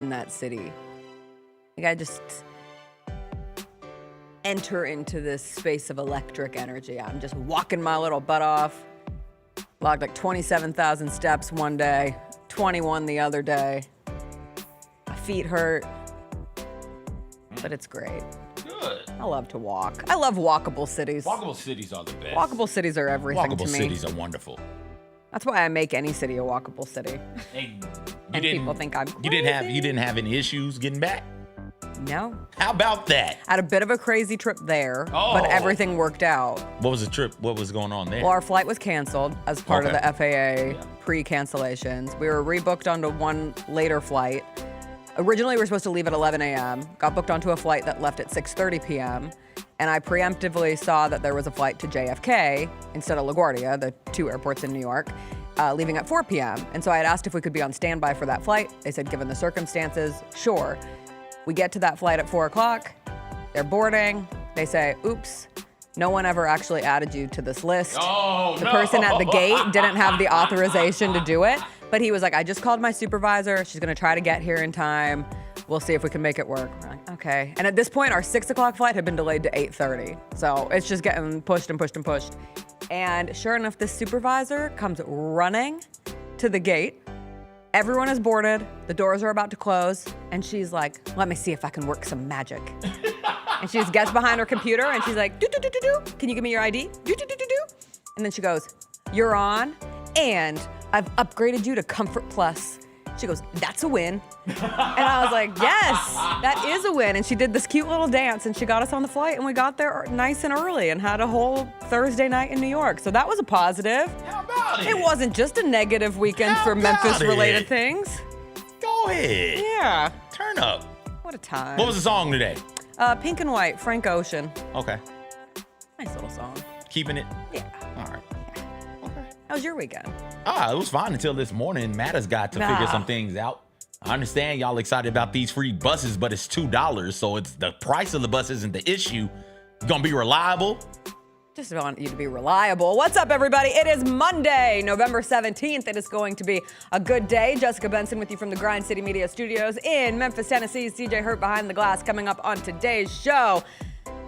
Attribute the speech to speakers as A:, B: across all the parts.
A: in that city. Like I just enter into this space of electric energy. I'm just walking my little butt off. Logged like 27,000 steps one day, 21 the other day. My feet hurt, but it's great.
B: Good.
A: I love to walk. I love walkable cities.
B: Walkable cities are the best.
A: Walkable cities are everything to me.
B: Walkable cities are wonderful.
A: That's why I make any city a walkable city.
B: Hey,
A: and people think I'm crazy.
B: You didn't have any issues getting back?
A: No.
B: How about that?
A: I had a bit of a crazy trip there, but everything worked out.
B: What was the trip? What was going on there?
A: Well, our flight was canceled as part of the FAA pre-cancellations. We were rebooked onto one later flight. Originally, we were supposed to leave at 11 a.m. Got booked onto a flight that left at 6:30 p.m. And I preemptively saw that there was a flight to JFK instead of LaGuardia, the two airports in New York, leaving at 4 p.m. And so I had asked if we could be on standby for that flight. They said, given the circumstances, sure. We get to that flight at 4 o'clock. They're boarding. They say, oops, no one ever actually added you to this list. The person at the gate didn't have the authorization to do it. But he was like, I just called my supervisor. She's going to try to get here in time. We'll see if we can make it work. We're like, okay. And at this point, our 6 o'clock flight had been delayed to 8:30. So it's just getting pushed and pushed and pushed. And sure enough, this supervisor comes running to the gate. Everyone is boarded. The doors are about to close. And she's like, let me see if I can work some magic. And she just gets behind her computer and she's like, do. Can you give me your ID? Do. And then she goes, you're on. And I've upgraded you to Comfort Plus. She goes, that's a win. And I was like, yes, that is a win. And she did this cute little dance and she got us on the flight and we got there nice and early and had a whole Thursday night in New York. So that was a positive.
B: How about it?
A: It wasn't just a negative weekend for Memphis-related things.
B: Go ahead.
A: Yeah.
B: Turn up.
A: What a time.
B: What was the song today?
A: Pink and White, Frank Ocean.
B: Okay.
A: Nice little song.
B: Keeping it?
A: Yeah.
B: All right. Okay.
A: How was your weekend?
B: It was fine until this morning. Matt has got to figure some things out. I understand y'all excited about these free buses, but it's $2, so it's the price of the bus isn't the issue. It's gonna be reliable.
A: Just want you to be reliable. What's up, everybody? It is Monday, November 17th. It is going to be a good day. Jessica Benson with you from the Grind City Media Studios in Memphis, Tennessee. CJ Hurt behind the glass coming up on today's show.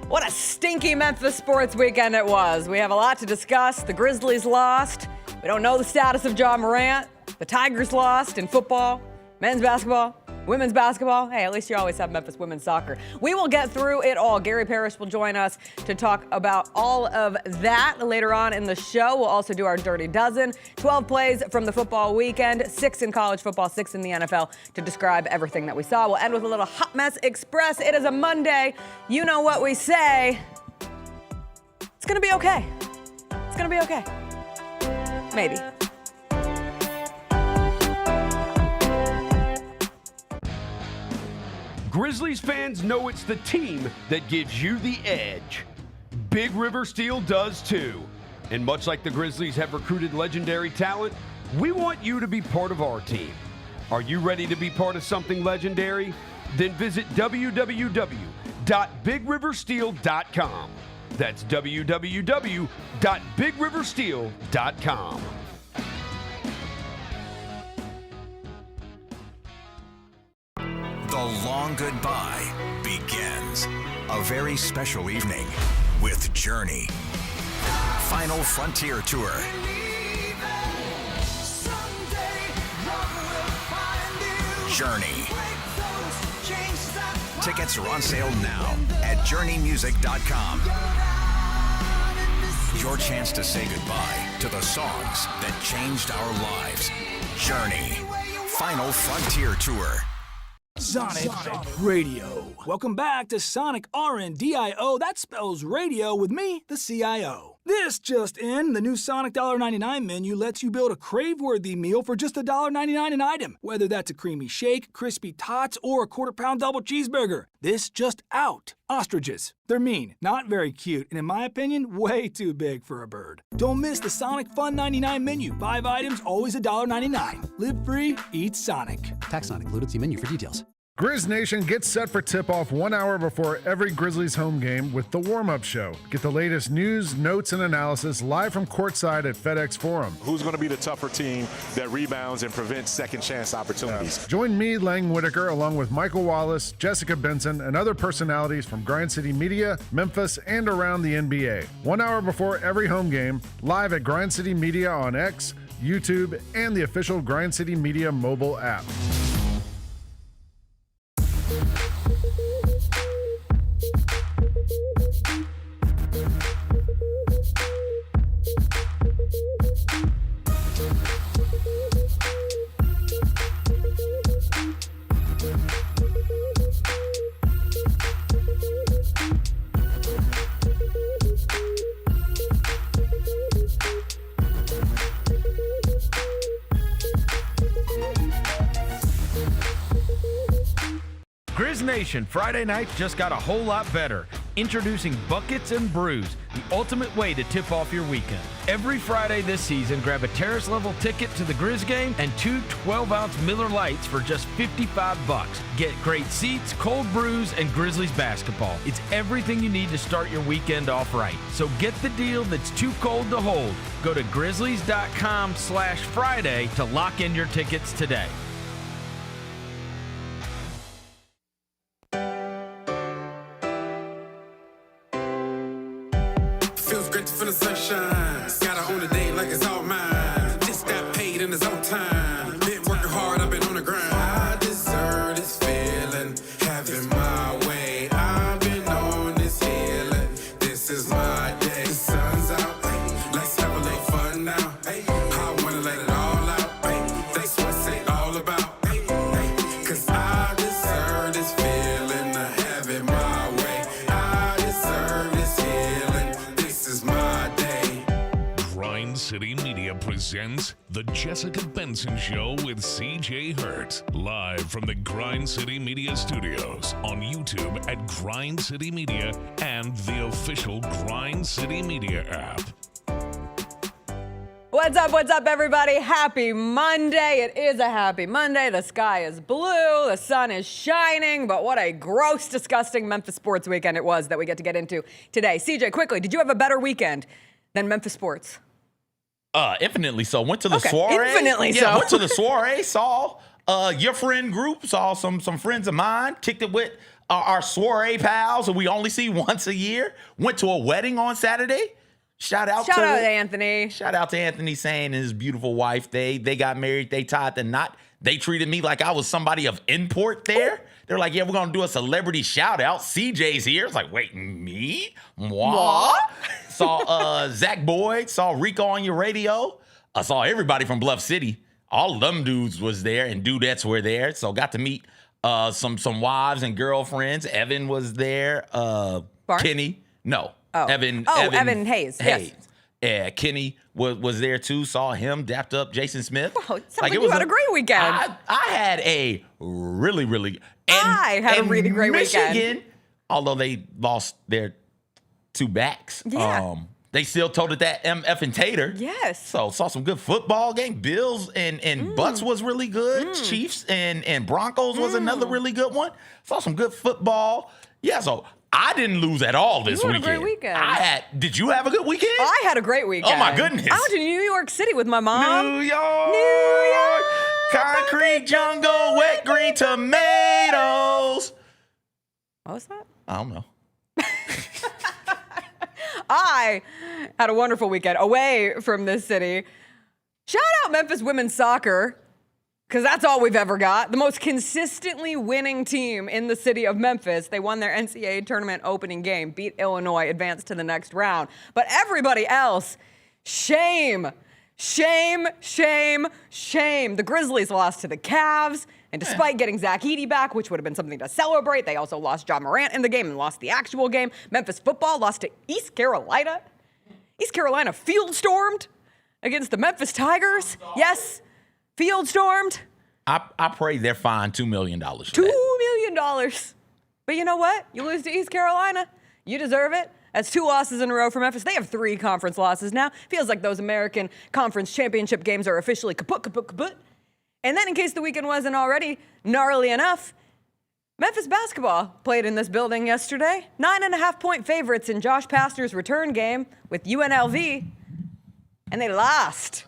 A: What a stinky Memphis sports weekend it was. We have a lot to discuss. The Grizzlies lost. We don't know the status of Morant. The Tigers lost in football, men's basketball, women's basketball. Hey, at least you always have Memphis women's soccer. We will get through it all. Gary Parrish will join us to talk about all of that later on in the show. We'll also do our Dirty Dozen. 12 plays from the football weekend, 6 in college football, 6 in the NFL to describe everything that we saw. We'll end with a little Hot Mess Express. It is a Monday. You know what we say. It's going to be okay. It's going to be okay. Maybe.
C: Grizzlies fans know it's the team that gives you the edge. Big River Steel does too. And much like the Grizzlies have recruited legendary talent, we want you to be part of our team. Are you ready to be part of something legendary? Then visit www.bigriversteel.com. That's www.bigriversteel.com.
D: The long goodbye begins. A very special evening with Journey. Final Frontier Tour. Journey. Tickets are on sale now at journeymusic.com. Your chance to say goodbye to the songs that changed our lives. Journey. Final Frontier Tour.
E: Sonic Radio. Welcome back to Sonic RNDIO. That spells radio with me, the CIO. This just in, the new Sonic $1.99 menu lets you build a crave-worthy meal for just $1.99 an item. Whether that's a creamy shake, crispy tots, or a quarter-pound double cheeseburger. This just out. Ostriches. They're mean, not very cute, and in my opinion, way too big for a bird. Don't miss the Sonic Fun 99 menu. 5 items, always $1.99. Live free, eat Sonic.
F: Tax not included. See menu for details. Grizz Nation gets set for tip-off 1 hour before every Grizzlies home game with the warm-up show. Get the latest news, notes, and analysis live from courtside at FedEx Forum.
G: Who's going to be the tougher team that rebounds and prevents second-chance opportunities?
F: Join me, Lang Whitaker, along with Michael Wallace, Jessica Benson, and other personalities from Grind City Media, Memphis, and around the NBA. 1 hour before every home game, live at Grind City Media on X, YouTube, and the official Grind City Media mobile app.
H: Grizz Nation, Friday night just got a whole lot better. Introducing Buckets and Brews, the ultimate way to tip off your weekend. Every Friday this season, grab a terrace-level ticket to the Grizz game and 2 12-ounce Miller Lights for just $55. Get great seats, cold brews, and Grizzlies basketball. It's everything you need to start your weekend off right. So get the deal that's too cold to hold. Go to grizzlies.com/Friday to lock in your tickets today.
I: Feels great to feel the sunshine. Gotta own the day like it's all mine. Just got paid in his own time. Been working hard, I've been on the grind. I deserve this feeling, having my way. I've been on this healing. This is my day. The sun's out, let's have a little fun now. I wanna let it all out. That's what it's all about. Cause I deserve this feeling, having my way. I deserve this healing. This is my day.
J: Grind City Media presents The Jessica Benson Show with CJ Hurt. Live from the Grind City Media Studios on YouTube at Grind City Media and the official Grind City Media app.
A: What's up, everybody? Happy Monday. It is a happy Monday. The sky is blue. The sun is shining. But what a gross, disgusting Memphis sports weekend it was that we get to get into today. CJ, quickly, did you have a better weekend than Memphis sports?
B: Infinitely so. Went to the soiree.
A: Infinitely so.
B: Went to the soiree. Saw your friend group. Saw some friends of mine. Kicked it with our soiree pals who we only see once a year. Went to a wedding on Saturday. Shout out to
A: Anthony.
B: Shout out to Anthony Sane and his beautiful wife. They got married. They tied the knot. They treated me like I was somebody of import there. They're like, yeah, we're going to do a celebrity shout out. CJ's here. It's like, wait, me? Moi? Saw Zach Boyd. Saw Rico on your radio. I saw everybody from Bluff City. All of them dudes was there and dudettes were there. So got to meet some wives and girlfriends. Evan was there. Kenny. No. Evan
A: Hayes.
B: Yes. Yeah, Kenny was there too. Saw him, dapped up Jason Smith.
A: Well, it sounds like you had a great weekend.
B: I had a really great
A: weekend.
B: Michigan, although they lost their 2 backs, they still toted that MF and Tater.
A: Yes.
B: So saw some good football game. Bills and Bucs was really good. Chiefs and Broncos was another really good one. Saw some good football. Yeah, so I didn't lose at all this weekend.
A: You had a great weekend.
B: Did you have a good weekend?
A: I had a great weekend.
B: Oh, my goodness.
A: I went to New York City with my mom.
B: New York. Concrete jungle, wet green tomatoes.
A: What was that?
B: I don't know.
A: I had a wonderful weekend away from this city. Shout out Memphis women's soccer, because that's all we've ever got. The most consistently winning team in the city of Memphis. They won their NCAA tournament opening game, beat Illinois, advanced to the next round. But everybody else, shame. Shame, shame, shame. The Grizzlies lost to the Cavs, and despite getting Zach Edey back, which would have been something to celebrate, they also lost John Morant in the game and lost the actual game. Memphis football lost to East Carolina. East Carolina field stormed against the Memphis Tigers. Yes, field stormed.
B: I pray they're fined $2 million.
A: $2 million. But you know what? You lose to East Carolina. You deserve it. That's 2 losses in a row for Memphis. They have 3 conference losses now. Feels like those American Conference Championship games are officially kaput. And then, in case the weekend wasn't already gnarly enough, Memphis basketball played in this building yesterday. 9.5-point favorites in Josh Pastner's return game with UNLV, and they lost.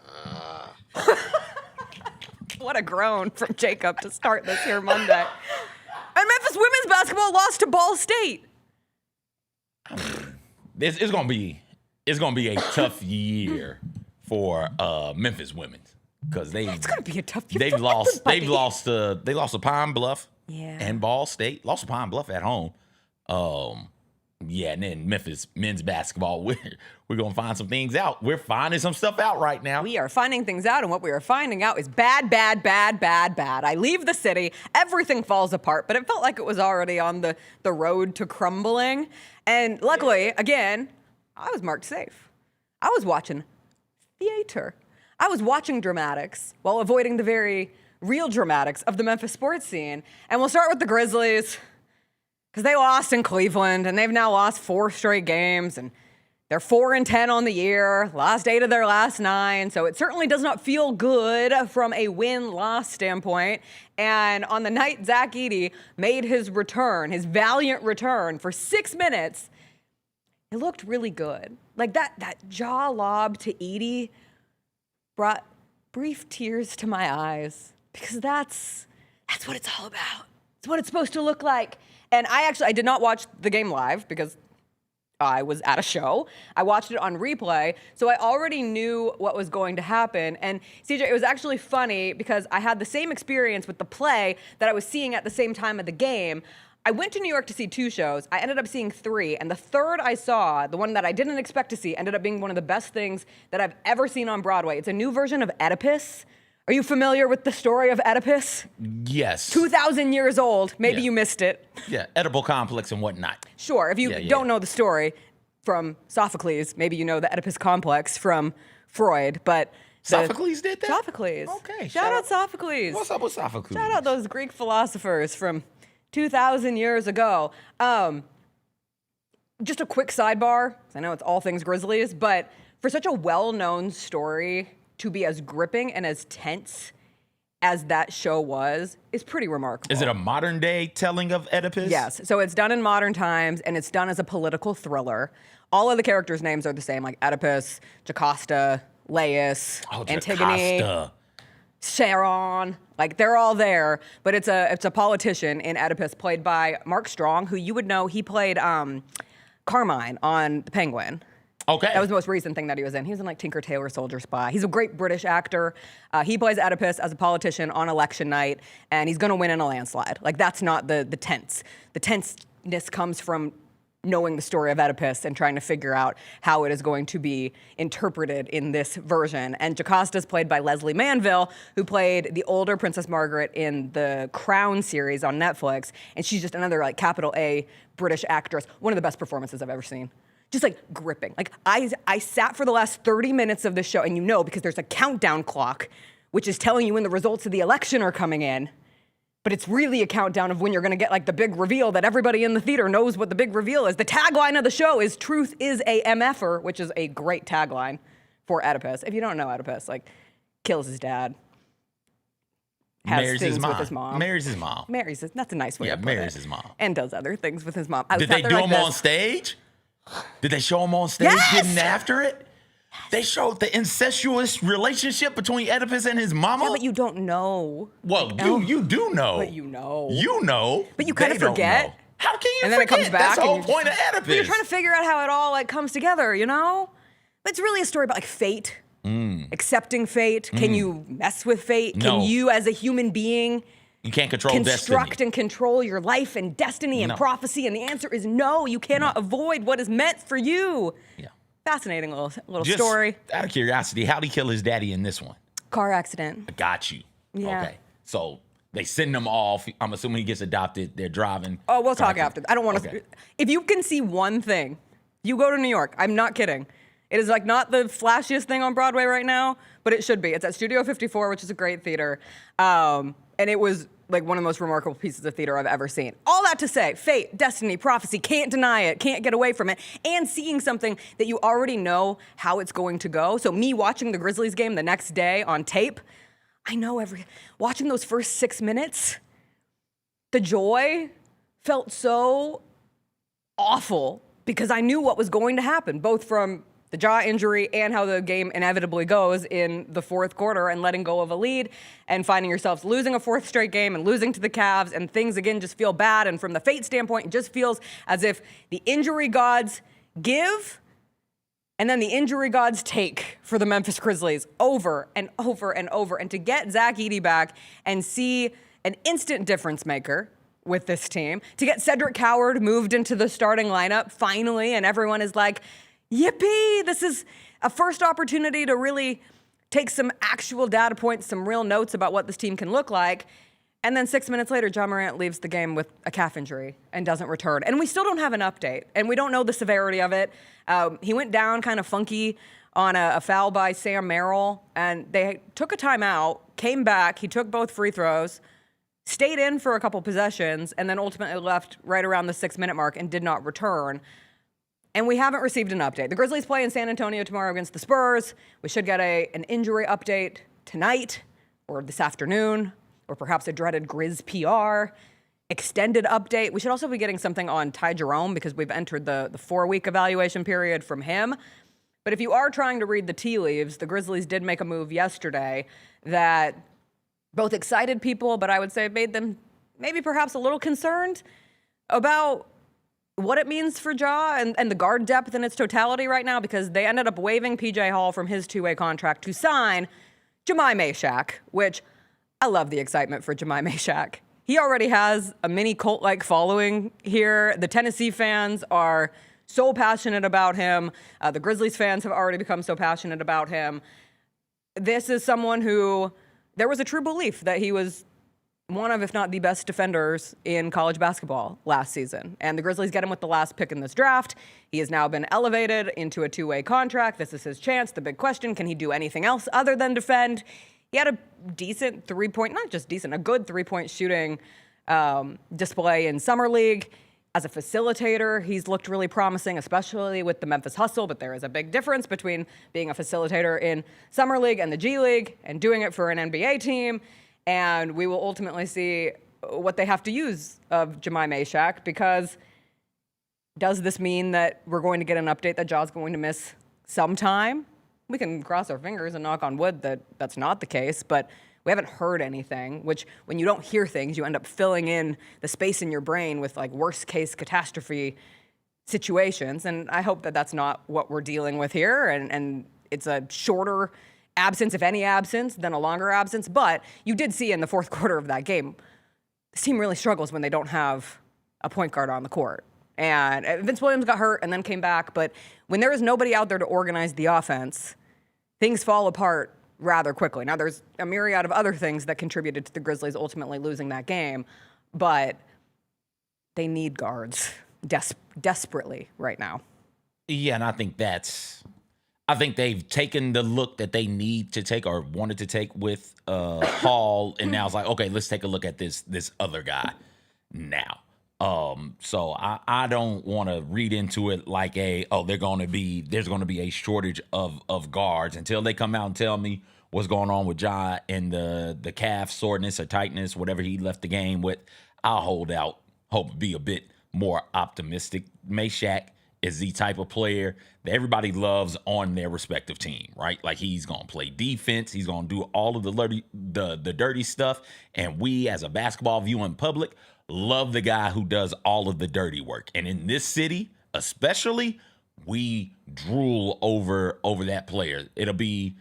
A: What a groan from Jacob to start this here Monday. And Memphis women's basketball lost to Ball State.
B: It's gonna be a tough year for Memphis women's because
A: it's gonna be a tough year.
B: They've lost to Pine Bluff.
A: Yeah.
B: And Ball State. Lost to Pine Bluff at home. And then Memphis men's basketball. We're going to find some things out. We're finding some stuff out right now.
A: We are finding things out, and what we are finding out is bad, bad, bad, bad, bad. I leave the city, everything falls apart, but it felt like it was already on the road to crumbling. And luckily, again, I was marked safe. I was watching theater. I was watching dramatics while avoiding the very real dramatics of the Memphis sports scene. And we'll start with the Grizzlies, because they lost in Cleveland, and they've now lost 4 straight games, and they're 4-10 on the year, lost 8 of their last 9, so it certainly does not feel good from a win-loss standpoint. And on the night Zach Edey made his return, his valiant return for 6 minutes, it looked really good. Like that jaw lob to Edey brought brief tears to my eyes. Because that's what it's all about. It's what it's supposed to look like. And I did not watch the game live because I was at a show. I watched it on replay, so I already knew what was going to happen. And CJ, it was actually funny because I had the same experience with the play that I was seeing at the same time of the game. I went to New York to see 2 shows. I ended up seeing 3, and the third I saw, the one that I didn't expect to see, ended up being one of the best things that I've ever seen on Broadway. It's a new version of Oedipus. Are you familiar with the story of Oedipus?
B: Yes.
A: 2,000 years old. Maybe you missed it.
B: Yeah, Oedipal complex and whatnot.
A: Sure. If you don't know the story from Sophocles, maybe you know the Oedipus complex from Freud, but...
B: Sophocles did that?
A: Sophocles.
B: Okay.
A: Shout out Sophocles.
B: What's up with Sophocles?
A: Shout out those Greek philosophers from 2,000 years ago. Just a quick sidebar. I know it's all things Grizzlies, but for such a well-known story to be as gripping and as tense as that show was is pretty remarkable.
B: Is it a modern day telling of Oedipus?
A: Yes. So it's done in modern times, and it's done as a political thriller. All of the characters' names are the same, like Oedipus, Jocasta, Laius, Antigone,
B: Jocasta.
A: Sharon. Like, they're all there. But it's a politician in Oedipus played by Mark Strong, who you would know. He played Carmine on The Penguin.
B: Okay.
A: That was the most recent thing that he was in. He was in like Tinker Tailor Soldier Spy. He's a great British actor. He plays Oedipus as a politician on election night, and he's going to win in a landslide. Like, that's not the tense. The tenseness comes from knowing the story of Oedipus and trying to figure out how it is going to be interpreted in this version. And Jocasta is played by Leslie Manville, who played the older Princess Margaret in the Crown series on Netflix. And she's just another like capital A British actress. One of the best performances I've ever seen. Just like gripping. Like I sat for the last 30 minutes of the show, and because there's a countdown clock, which is telling you when the results of the election are coming in. But it's really a countdown of when you're going to get like the big reveal that everybody in the theater knows what the big reveal is. The tagline of the show is "Truth is a MFer," which is a great tagline for Oedipus. If you don't know Oedipus, like kills his dad, has
B: marries
A: things
B: his mom.
A: with his mom.
B: Marries his mom.
A: That's a nice way to put it.
B: Marries his mom.
A: And does other things with his mom.
B: Did they do him on stage? Did they show him on stage getting after it? They showed the incestuous relationship between Oedipus and his mama?
A: Yeah, but you don't know.
B: Well, you do know.
A: But you know.
B: You know.
A: But you kind of forget.
B: How can you
A: and then
B: forget?
A: It comes back.
B: That's the whole point of Oedipus.
A: But you're trying to figure out how it all like comes together, you know? But it's really a story about like fate, accepting fate. Can you mess with fate?
B: No.
A: Can you, as a human being,
B: you can't control
A: construct
B: destiny.
A: And control your life and destiny and prophecy? And the answer is no. You cannot avoid what is meant for you. Yeah. Fascinating little
B: Just
A: story.
B: Out of curiosity, how'd he kill his daddy in this one?
A: Car accident.
B: I got you.
A: Yeah.
B: Okay. So they send him off. I'm assuming he gets adopted. They're driving.
A: Oh, we'll talk after. I don't want to. If you can see one thing, you go to New York. I'm not kidding. It is like not the flashiest thing on Broadway right now, but it should be. It's at Studio 54, which is a great theater. And it was like one of the most remarkable pieces of theater I've ever seen. All that to say, fate, destiny, prophecy, can't deny it, can't get away from it, and seeing something that you already know how it's going to go. So me watching the Grizzlies game the next day on tape, I know watching those first 6 minutes, the joy felt so awful because I knew what was going to happen, both from the jaw injury and how the game inevitably goes in the fourth quarter and letting go of a lead and finding yourselves losing a fourth straight game and losing to the Cavs, and things again just feel bad. And from the fate standpoint, it just feels as if the injury gods give and then the injury gods take for the Memphis Grizzlies over and over and over. And to get Zach Edey back and see an instant difference maker with this team, to get Cedric Coward moved into the starting lineup finally, and everyone is like, yippee, this is a first opportunity to really take some actual data points, some real notes about what this team can look like. And then 6 minutes later, John Morant leaves the game with a calf injury and doesn't return. And we still don't have an update, and we don't know the severity of it. He went down kind of funky on a foul by Sam Merrill, and they took a timeout, came back, he took both free throws, stayed in for a couple possessions, and then ultimately left right around the 6 minute mark and did not return. And we haven't received an update. The Grizzlies play in San Antonio tomorrow against the Spurs. We should get an injury update tonight or this afternoon, or perhaps a dreaded Grizz PR extended update. We should also be getting something on Ty Jerome because we've entered the 4-week evaluation period from him. But if you are trying to read the tea leaves, the Grizzlies did make a move yesterday that both excited people, but I would say made them maybe perhaps a little concerned about what it means for Ja and the guard depth in its totality right now, because they ended up waiving PJ Hall from his 2-way contract to sign Jemai Meshack, which I love the excitement for Jemai Meshack. He already has a mini cult-like following here. The Tennessee fans are so passionate about him. The Grizzlies fans have already become so passionate about him. This is someone who there was a true belief that he was one of, if not the best defenders in college basketball last season. And the Grizzlies get him with the last pick in this draft. He has now been elevated into a 2-way contract. This is his chance. The big question, can he do anything else other than defend? He had a decent a good three-point shooting display in Summer League. As a facilitator, he's looked really promising, especially with the Memphis Hustle, but there is a big difference between being a facilitator in Summer League and the G League and doing it for an NBA team. And we will ultimately see what they have to use of Jemai Meshack, because does this mean that we're going to get an update that Ja's going to miss some time? We can cross our fingers and knock on wood that that's not the case, but we haven't heard anything, which when you don't hear things, you end up filling in the space in your brain with like worst case catastrophe situations. And I hope that that's not what we're dealing with here. And it's a shorter absence, if any absence, than a longer absence. But you did see in the fourth quarter of that game, this team really struggles when they don't have a point guard on the court. And Vince Williams got hurt and then came back. But when there is nobody out there to organize the offense, things fall apart rather quickly. Now, there's a myriad of other things that contributed to the Grizzlies ultimately losing that game, but they need guards desperately right now.
B: Yeah, and I think they've taken the look that they need to take or wanted to take with Hall, and now it's like, okay, let's take a look at this other guy now. So I don't want to read into it like there's going to be a shortage of guards until they come out and tell me what's going on with Ja and the calf soreness or tightness, whatever he left the game with. I'll hold out, hope to be a bit more optimistic. Meshack is the type of player that everybody loves on their respective team, right? Like, he's going to play defense. He's going to do all of the dirty stuff. And we, as a basketball viewing public, love the guy who does all of the dirty work. And in this city, especially, we drool over that player. It'll be,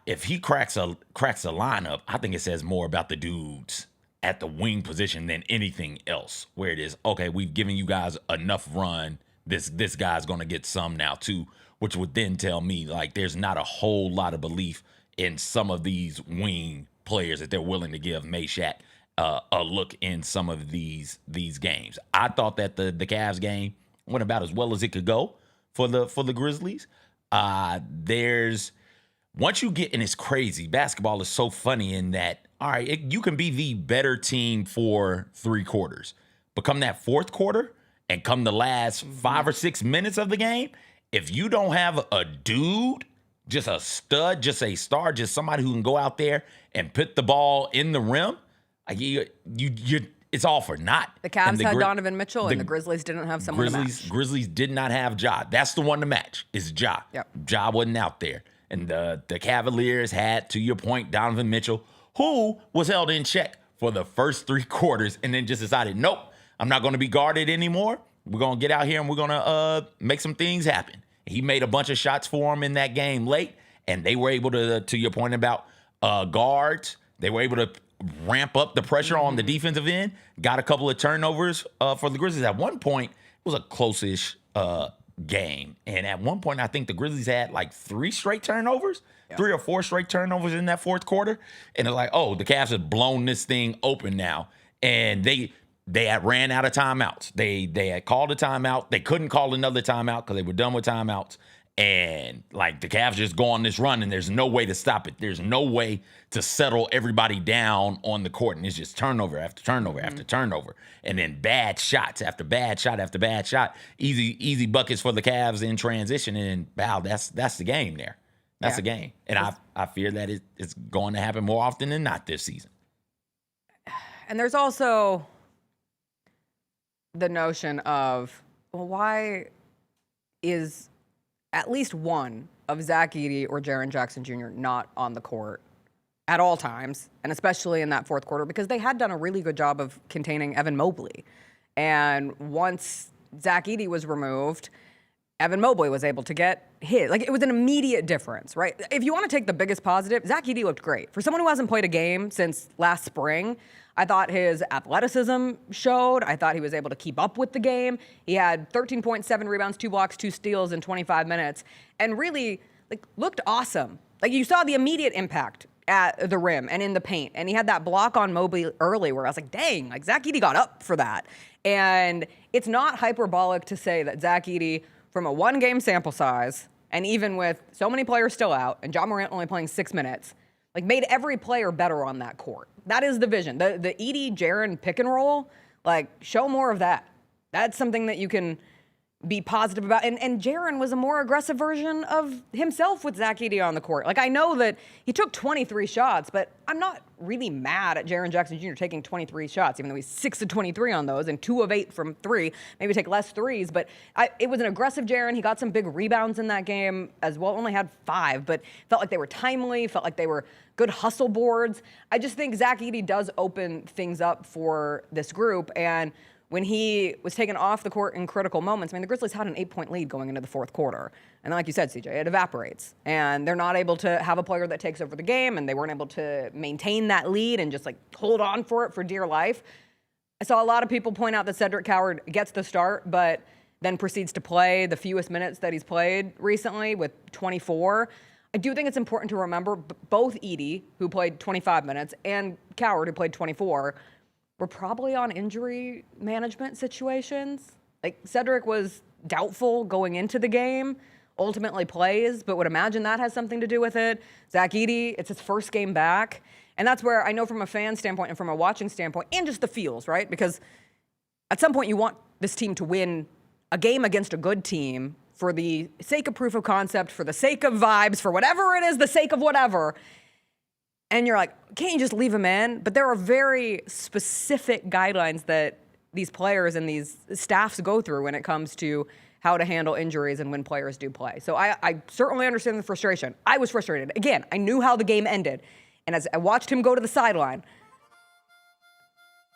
B: if he cracks a lineup, I think it says more about the dudes at the wing position than anything else, where it is, okay, we've given you guys enough run. This guy's going to get some now too, which would then tell me like there's not a whole lot of belief in some of these wing players that they're willing to give Meshack a look in some of these games. I thought that the Cavs game went about as well as it could go for the Grizzlies. Once you get, and it's crazy, basketball is so funny in that, all right, you can be the better team for 3 quarters, but come that fourth quarter and come the last 5 or 6 minutes of the game, if you don't have a dude, just a stud, just a star, just somebody who can go out there and put the ball in the rim, like it's it's all for naught.
A: The Cavs
B: And
A: had Donovan Mitchell, and the Grizzlies didn't have someone to match.
B: Grizzlies did not have Ja. That's the one to match. Is Ja.
A: Yep.
B: Ja wasn't out there. And the Cavaliers had, to your point, Donovan Mitchell, who was held in check for the first 3 quarters and then just decided, nope, I'm not going to be guarded anymore. We're going to get out here and we're going to make some things happen. He made a bunch of shots for him in that game late, and they were able to your point about guards, they were able to ramp up the pressure on the defensive end, got a couple of turnovers for the Grizzlies. At one point, it was a close-ish game. And at one point, I think the Grizzlies had like 3 straight turnovers, 3 or 4 straight turnovers in that fourth quarter. And it's like, oh, the Cavs have blown this thing open now. And they had ran out of timeouts. They had called a timeout. They couldn't call another timeout because they were done with timeouts. And like the Cavs just go on this run and there's no way to stop it. There's no way to settle everybody down on the court. And it's just turnover after turnover after turnover. And then bad shots after bad shot after bad shot. Easy buckets for the Cavs in transition. And wow, that's the game there. That's the game. And I fear that it's going to happen more often than not this season.
A: And there's also the notion of, well, why is at least one of Zach Edey or Jaren Jackson Jr. not on the court at all times, and especially in that fourth quarter, because they had done a really good job of containing Evan Mobley. And once Zach Edey was removed, Evan Mobley was able to get hit. Like, it was an immediate difference, right? If you want to take the biggest positive, Zach Edey looked great. For someone who hasn't played a game since last spring, I thought his athleticism showed. I thought he was able to keep up with the game. He had 13.7 rebounds, 2 blocks, 2 steals in 25 minutes, and really looked awesome. Like, you saw the immediate impact at the rim and in the paint. And he had that block on Mobley early where I was like, dang, like Zach Edey got up for that. And it's not hyperbolic to say that Zach Edey, from a 1-game sample size, and even with so many players still out, and John Morant only playing 6 minutes, like made every player better on that court. That is the vision. The Edey-Jaren pick and roll, like, show more of that. That's something that you can be positive about. And Jaren was a more aggressive version of himself with Zach Edey on the court. Like, I know that he took 23 shots, but I'm not really mad at Jaren Jackson Jr. taking 23 shots, even though he's 6 of 23 on those and 2 of 8 from 3. Maybe take less threes, but it was an aggressive Jaren. He got some big rebounds in that game as well. Only had 5, but felt like they were timely, felt like they were good hustle boards. I just think Zach Edey does open things up for this group, and when he was taken off the court in critical moments, I mean, the Grizzlies had an 8-point lead going into the fourth quarter. And then, like you said, CJ, it evaporates. And they're not able to have a player that takes over the game, and they weren't able to maintain that lead and just, like, hold on for it for dear life. I saw a lot of people point out that Cedric Coward gets the start, but then proceeds to play the fewest minutes that he's played recently with 24. I do think it's important to remember both Edey, who played 25 minutes, and Coward, who played 24, were probably on injury management situations. Like, Cedric was doubtful going into the game, ultimately plays, but would imagine that has something to do with it. Zach Edey, it's his first game back. And that's where I know from a fan standpoint and from a watching standpoint, and just the feels, right? Because at some point you want this team to win a game against a good team for the sake of proof of concept, for the sake of vibes, for whatever it is, the sake of whatever. And you're like, can't you just leave him in? But there are very specific guidelines that these players and these staffs go through when it comes to how to handle injuries and when players do play. So I certainly understand the frustration. I was frustrated. Again, I knew how the game ended. And as I watched him go to the sideline,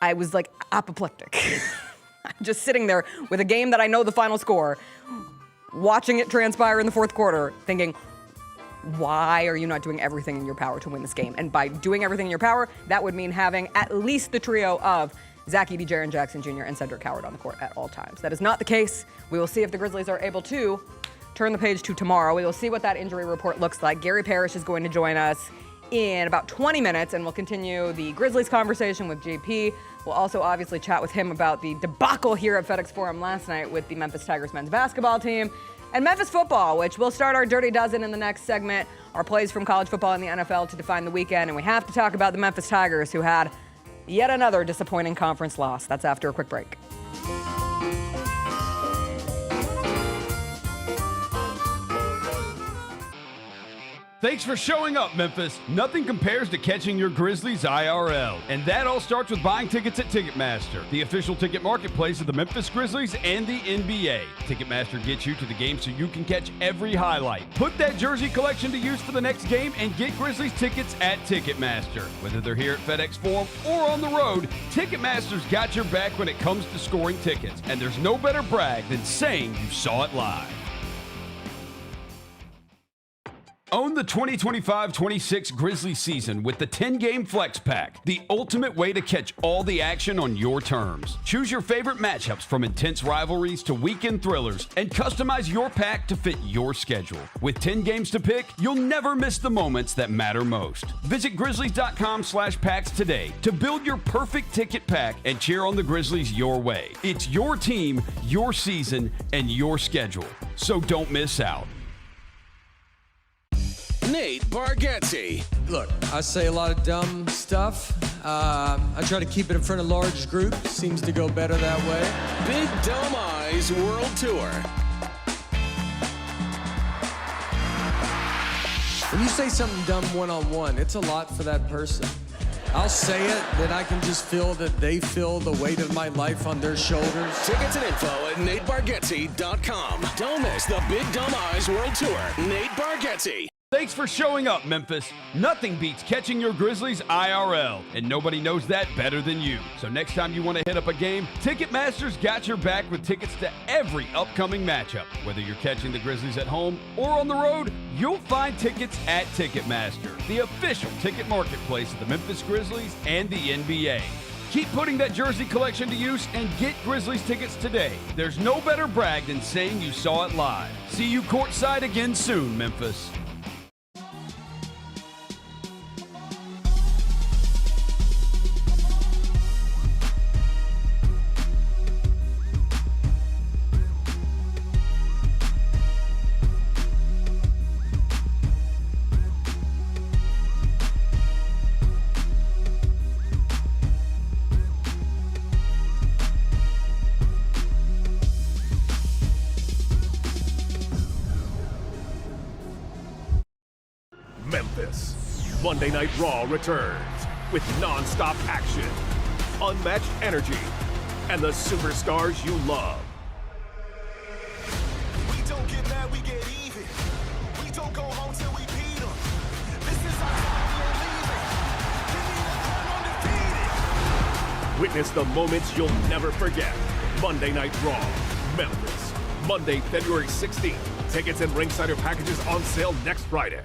A: I was like apoplectic. I'm just sitting there with a game that I know the final score, watching it transpire in the fourth quarter, thinking, why are you not doing everything in your power to win this game? And by doing everything in your power, that would mean having at least the trio of Zach Edey, Jaren Jackson Jr., and Cedric Coward on the court at all times. That is not the case. We will see if the Grizzlies are able to turn the page to tomorrow. We will see what that injury report looks like. Gary Parrish is going to join us in about 20 minutes, and we'll continue the Grizzlies conversation with JP. We'll also obviously chat with him about the debacle here at FedEx Forum last night with the Memphis Tigers men's basketball team. And Memphis football, which we'll start our Dirty Dozen in the next segment, our plays from college football and the NFL to define the weekend. And we have to talk about the Memphis Tigers, who had yet another disappointing conference loss. That's after a quick break.
C: Thanks for showing up, Memphis. Nothing compares to catching your Grizzlies IRL. And that all starts with buying tickets at Ticketmaster, the official ticket marketplace of the Memphis Grizzlies and the NBA. Ticketmaster gets you to the game so you can catch every highlight. Put that jersey collection to use for the next game and get Grizzlies tickets at Ticketmaster. Whether they're here at FedEx Forum or on the road, Ticketmaster's got your back when it comes to scoring tickets. And there's no better brag than saying you saw it live. Own the 2025-26 Grizzlies season with the 10-game Flex Pack, the ultimate way to catch all the action on your terms. Choose your favorite matchups from intense rivalries to weekend thrillers and customize your pack to fit your schedule. With 10 games to pick, you'll never miss the moments that matter most. Visit Grizzlies.com/packs today to build your perfect ticket pack and cheer on the Grizzlies your way. It's your team, your season, and your schedule. So don't miss out.
K: Nate Bargatze.
L: Look, I say a lot of dumb stuff. I try to keep it in front of large groups. Seems to go better that way.
K: Big Dome Eyes World Tour.
L: When you say something dumb one-on-one, it's a lot for that person. I'll say it, then I can just feel that they feel the weight of my life on their shoulders.
K: Tickets and info at NateBargatze.com. Don't miss the Big Dome Eyes World Tour. Nate Bargatze.
C: Thanks for showing up, Memphis. Nothing beats catching your Grizzlies IRL, and nobody knows that better than you. So next time you want to hit up a game, Ticketmaster's got your back with tickets to every upcoming matchup. Whether you're catching the Grizzlies at home or on the road, you'll find tickets at Ticketmaster, the official ticket marketplace of the Memphis Grizzlies and the NBA. Keep putting that jersey collection to use and get Grizzlies tickets today. There's no better brag than saying you saw it live. See you courtside again soon, Memphis.
M: Memphis. Monday Night Raw returns with non-stop action, unmatched energy, and the superstars you love.
N: We don't get mad, we get even. We don't go home till we beat them. This is our time, we ain't leaving. Give me the crown undefeated.
M: Witness the moments you'll never forget. Monday Night Raw, Memphis. Monday, February 16th. Tickets and ringsider packages on sale next Friday.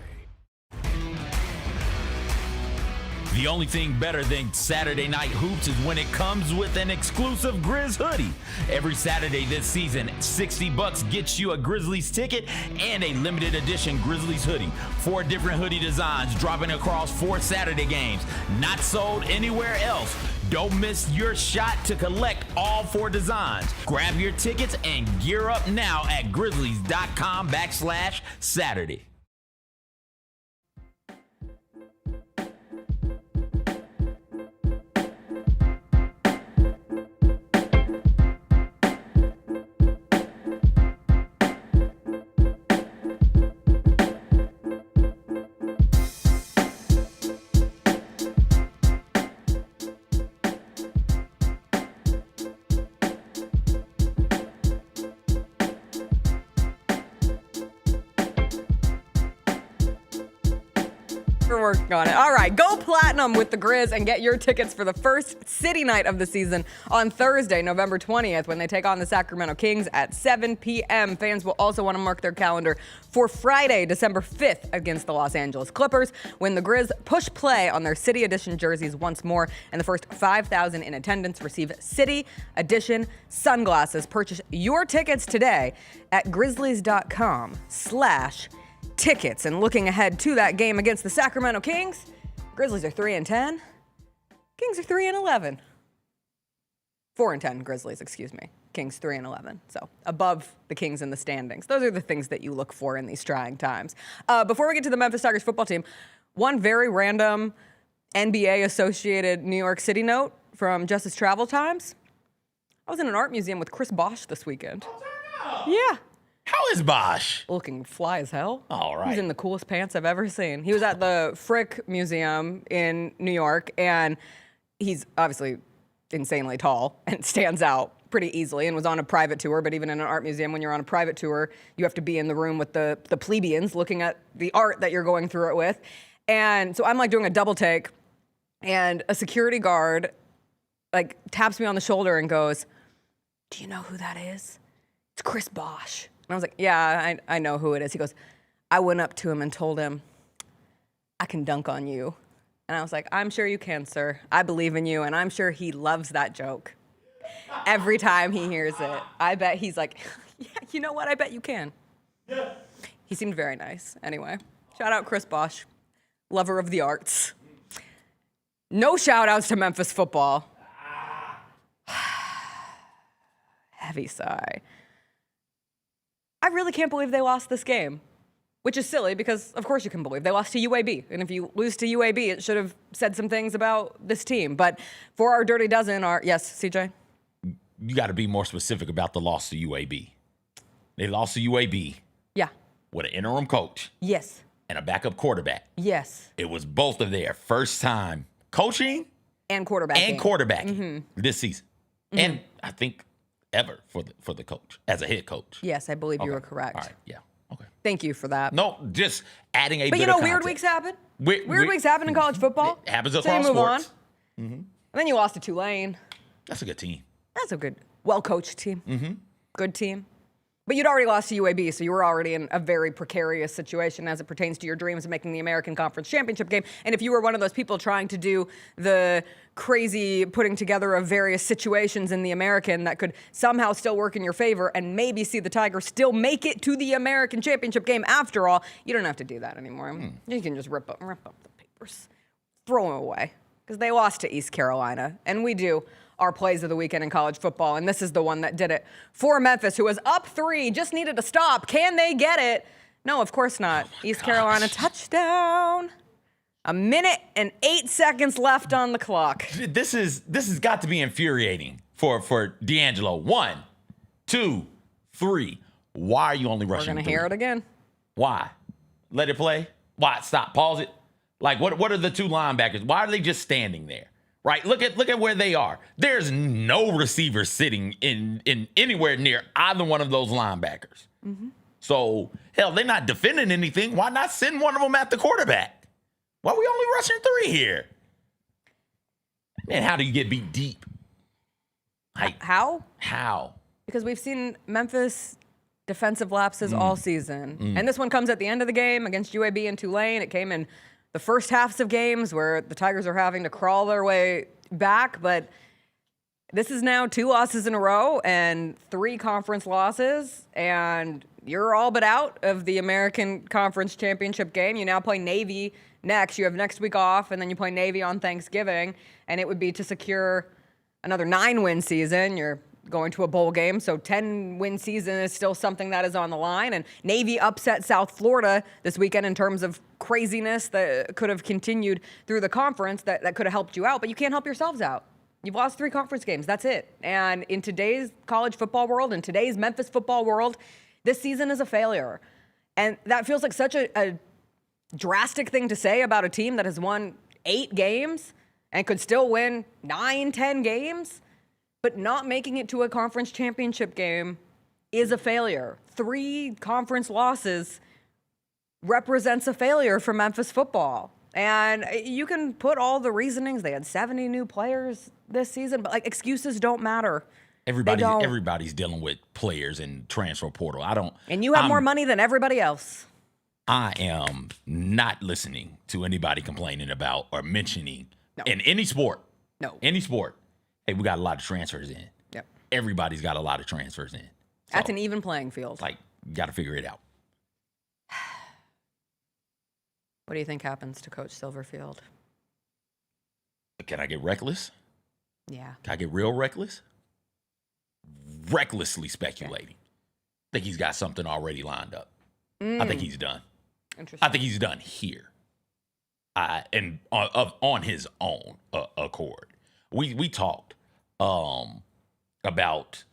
B: The only thing better than Saturday Night Hoops is when it comes with an exclusive Grizz hoodie. Every Saturday this season, $60 gets you a Grizzlies ticket and a limited edition Grizzlies hoodie. 4 different hoodie designs dropping across 4 Saturday games. Not sold anywhere else. Don't miss your shot to collect all 4 designs. Grab your tickets and gear up now at Grizzlies.com/Saturday.
A: We're working on it. All right, go platinum with the Grizz and get your tickets for the first city night of the season on Thursday, November 20th, when they take on the Sacramento Kings at 7 p.m. Fans will also want to mark their calendar for Friday, December 5th, against the Los Angeles Clippers, when the Grizz push play on their City Edition jerseys once more, and the first 5,000 in attendance receive City Edition sunglasses. Purchase your tickets today at Grizzlies.com/tickets. And looking ahead to that game against the Sacramento Kings, Grizzlies are 3-10. Kings are 3-11. 4-10 Grizzlies, excuse me. Kings 3-11. So above the Kings in the standings. Those are the things that you look for in these trying times. Before we get to the Memphis Tigers football team, one very random NBA-associated New York City note from Justice Travel Times. I was in an art museum with Chris Bosh this weekend. Yeah.
B: How is Bosch?
A: Looking fly as hell.
B: All right.
A: He's in the coolest pants I've ever seen. He was at the Frick Museum in New York, and he's obviously insanely tall and stands out pretty easily and was on a private tour. But even in an art museum, when you're on a private tour, you have to be in the room with the plebeians looking at the art that you're going through it with. And so I'm like doing a double take, and a security guard like taps me on the shoulder and goes, "Do you know who that is? It's Chris Bosch." And I was like, "Yeah, I know who it is." He goes, "I went up to him and told him, I can dunk on you." And I was like, "I'm sure you can, sir. I believe in you." And I'm sure he loves that joke. Every time he hears it, I bet he's like, "Yeah, you know what? I bet you can." He seemed very nice. Anyway, shout out Chris Bosch, lover of the arts. No shout outs to Memphis football. Heavy sigh. I really can't believe they lost this game, which is silly because, of course, you can believe. They lost to UAB. And if you lose to UAB, it should have said some things about this team. But for our Dirty Dozen, yes, CJ?
B: You got to be more specific about the loss to UAB. They lost to UAB.
A: Yeah.
B: With an interim coach.
A: Yes.
B: And a backup quarterback.
A: Yes.
B: It was both of their first time coaching
A: and quarterbacking
B: this season. Mm-hmm. And I think ever for the coach, as a head coach.
A: Yes, I believe you were correct.
B: All right, yeah, okay.
A: Thank you for that.
B: No, just adding a
A: But
B: bit
A: you know,
B: of
A: weird
B: context.
A: weeks happen.
B: Weird
A: weeks happen in college football.
B: It happens
A: so
B: across
A: you move
B: sports.
A: on.
B: Mm-hmm.
A: And then you lost to Tulane.
B: That's a good team.
A: That's a good, well-coached team.
B: Mm-hmm.
A: Good team. But you'd already lost to UAB, so you were already in a very precarious situation as it pertains to your dreams of making the American Conference Championship game. And if you were one of those people trying to do the crazy putting together of various situations in the American that could somehow still work in your favor and maybe see the Tigers still make it to the American Championship game after all, you don't have to do that anymore. You can just rip up the papers, throw them away, because they lost to East Carolina. And we do our plays of the weekend in college football, and this is the one that did it for Memphis, who was up 3, just needed to stop. Can they get it? No, of course not. East Carolina touchdown. 1 minute and 8 seconds left on the clock.
B: This has got to be infuriating for D'Angelo. 1, 2, 3. Why are you only rushing?
A: We're gonna
B: 3?
A: hear it again.
B: Why? Let it play. Why? Stop. Pause it. Like what are the two linebackers? Why are they just standing there? Right, look at where they are. There's no receiver sitting in anywhere near either one of those linebackers.
A: Mm-hmm.
B: So, hell, they're not defending anything. Why not send one of them at the quarterback? Why are we only rushing 3 here? Man, how do you get beat deep? Like,
A: How?
B: How?
A: Because we've seen Memphis defensive lapses all season. And this one comes at the end of the game against UAB and Tulane. It came in the first halves of games where the Tigers are having to crawl their way back, but this is now 2 losses in a row and 3 conference losses, and you're all but out of the American Conference Championship game. You now play Navy next. You have next week off, and then you play Navy on Thanksgiving, and it would be to secure another 9-win season. You're going to a bowl game, so 10-win season is still something that is on the line. And Navy upset South Florida this weekend in terms of craziness that could have continued through the conference that could have helped you out, but you can't help yourselves out. You've lost 3 conference games. That's it. And in today's college football world, in today's Memphis football world, this season is a failure. And that feels like such a drastic thing to say about a team that has won 8 games and could still win 9, 10 games. But not making it to a conference championship game is a failure. 3 conference losses represents a failure for Memphis football. And you can put all the reasonings. They had 70 new players this season, but like excuses don't matter.
B: Everybody's dealing with players in transfer portal.
A: And you have more money than everybody else.
B: I am not listening to anybody complaining about or mentioning in any sport.
A: No.
B: Any sport. Hey, we got a lot of transfers in.
A: Yep.
B: Everybody's got a lot of transfers in. So,
A: that's an even playing field.
B: Like, you got to figure it out.
A: What do you think happens to Coach Silverfield?
B: Can I get reckless?
A: Yeah.
B: Can I get real reckless? Recklessly speculating. I think he's got something already lined up. I think he's done.
A: Interesting.
B: I think he's done here. And on his own accord. We talked about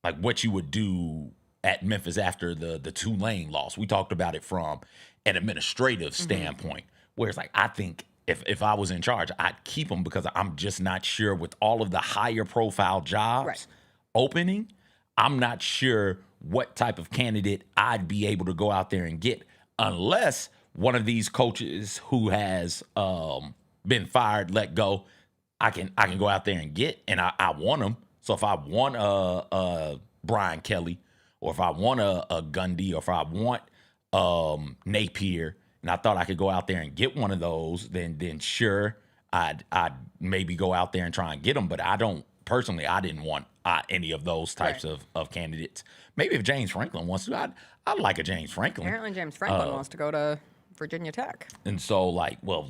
B: like what you would do at Memphis after the Tulane loss. We talked about it from an administrative standpoint, where it's like, I think if I was in charge, I'd keep him because I'm just not sure with all of the higher profile jobs opening, I'm not sure what type of candidate I'd be able to go out there and get unless one of these coaches who has been fired, let go, I can go out there and get, and I want them. So if I want a Brian Kelly, or if I want a Gundy, or if I want Napier, and I thought I could go out there and get one of those, then sure, I'd maybe go out there and try and get them. But I didn't want any of those types of candidates. Maybe if James Franklin wants to, I'd like a James Franklin.
A: Apparently James Franklin wants to go to Virginia Tech.
B: And so,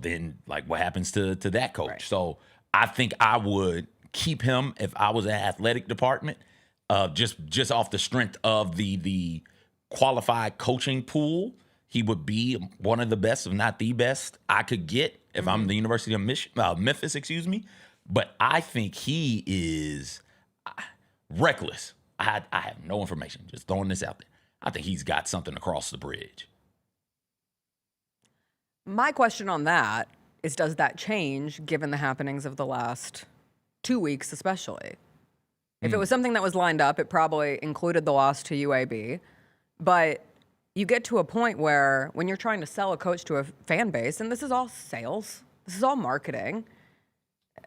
B: then what happens to that coach? Right. So I think I would keep him if I was an athletic department, just off the strength of the qualified coaching pool. He would be one of the best, if not the best, I could get if I'm the University of Memphis, But I think he is reckless. I have no information, just throwing this out there. I think he's got something across the bridge.
A: My question on that is, does that change given the happenings of the last 2 weeks especially? If it was something that was lined up, it probably included the loss to UAB. But you get to a point where when you're trying to sell a coach to a fan base, and this is all sales, this is all marketing.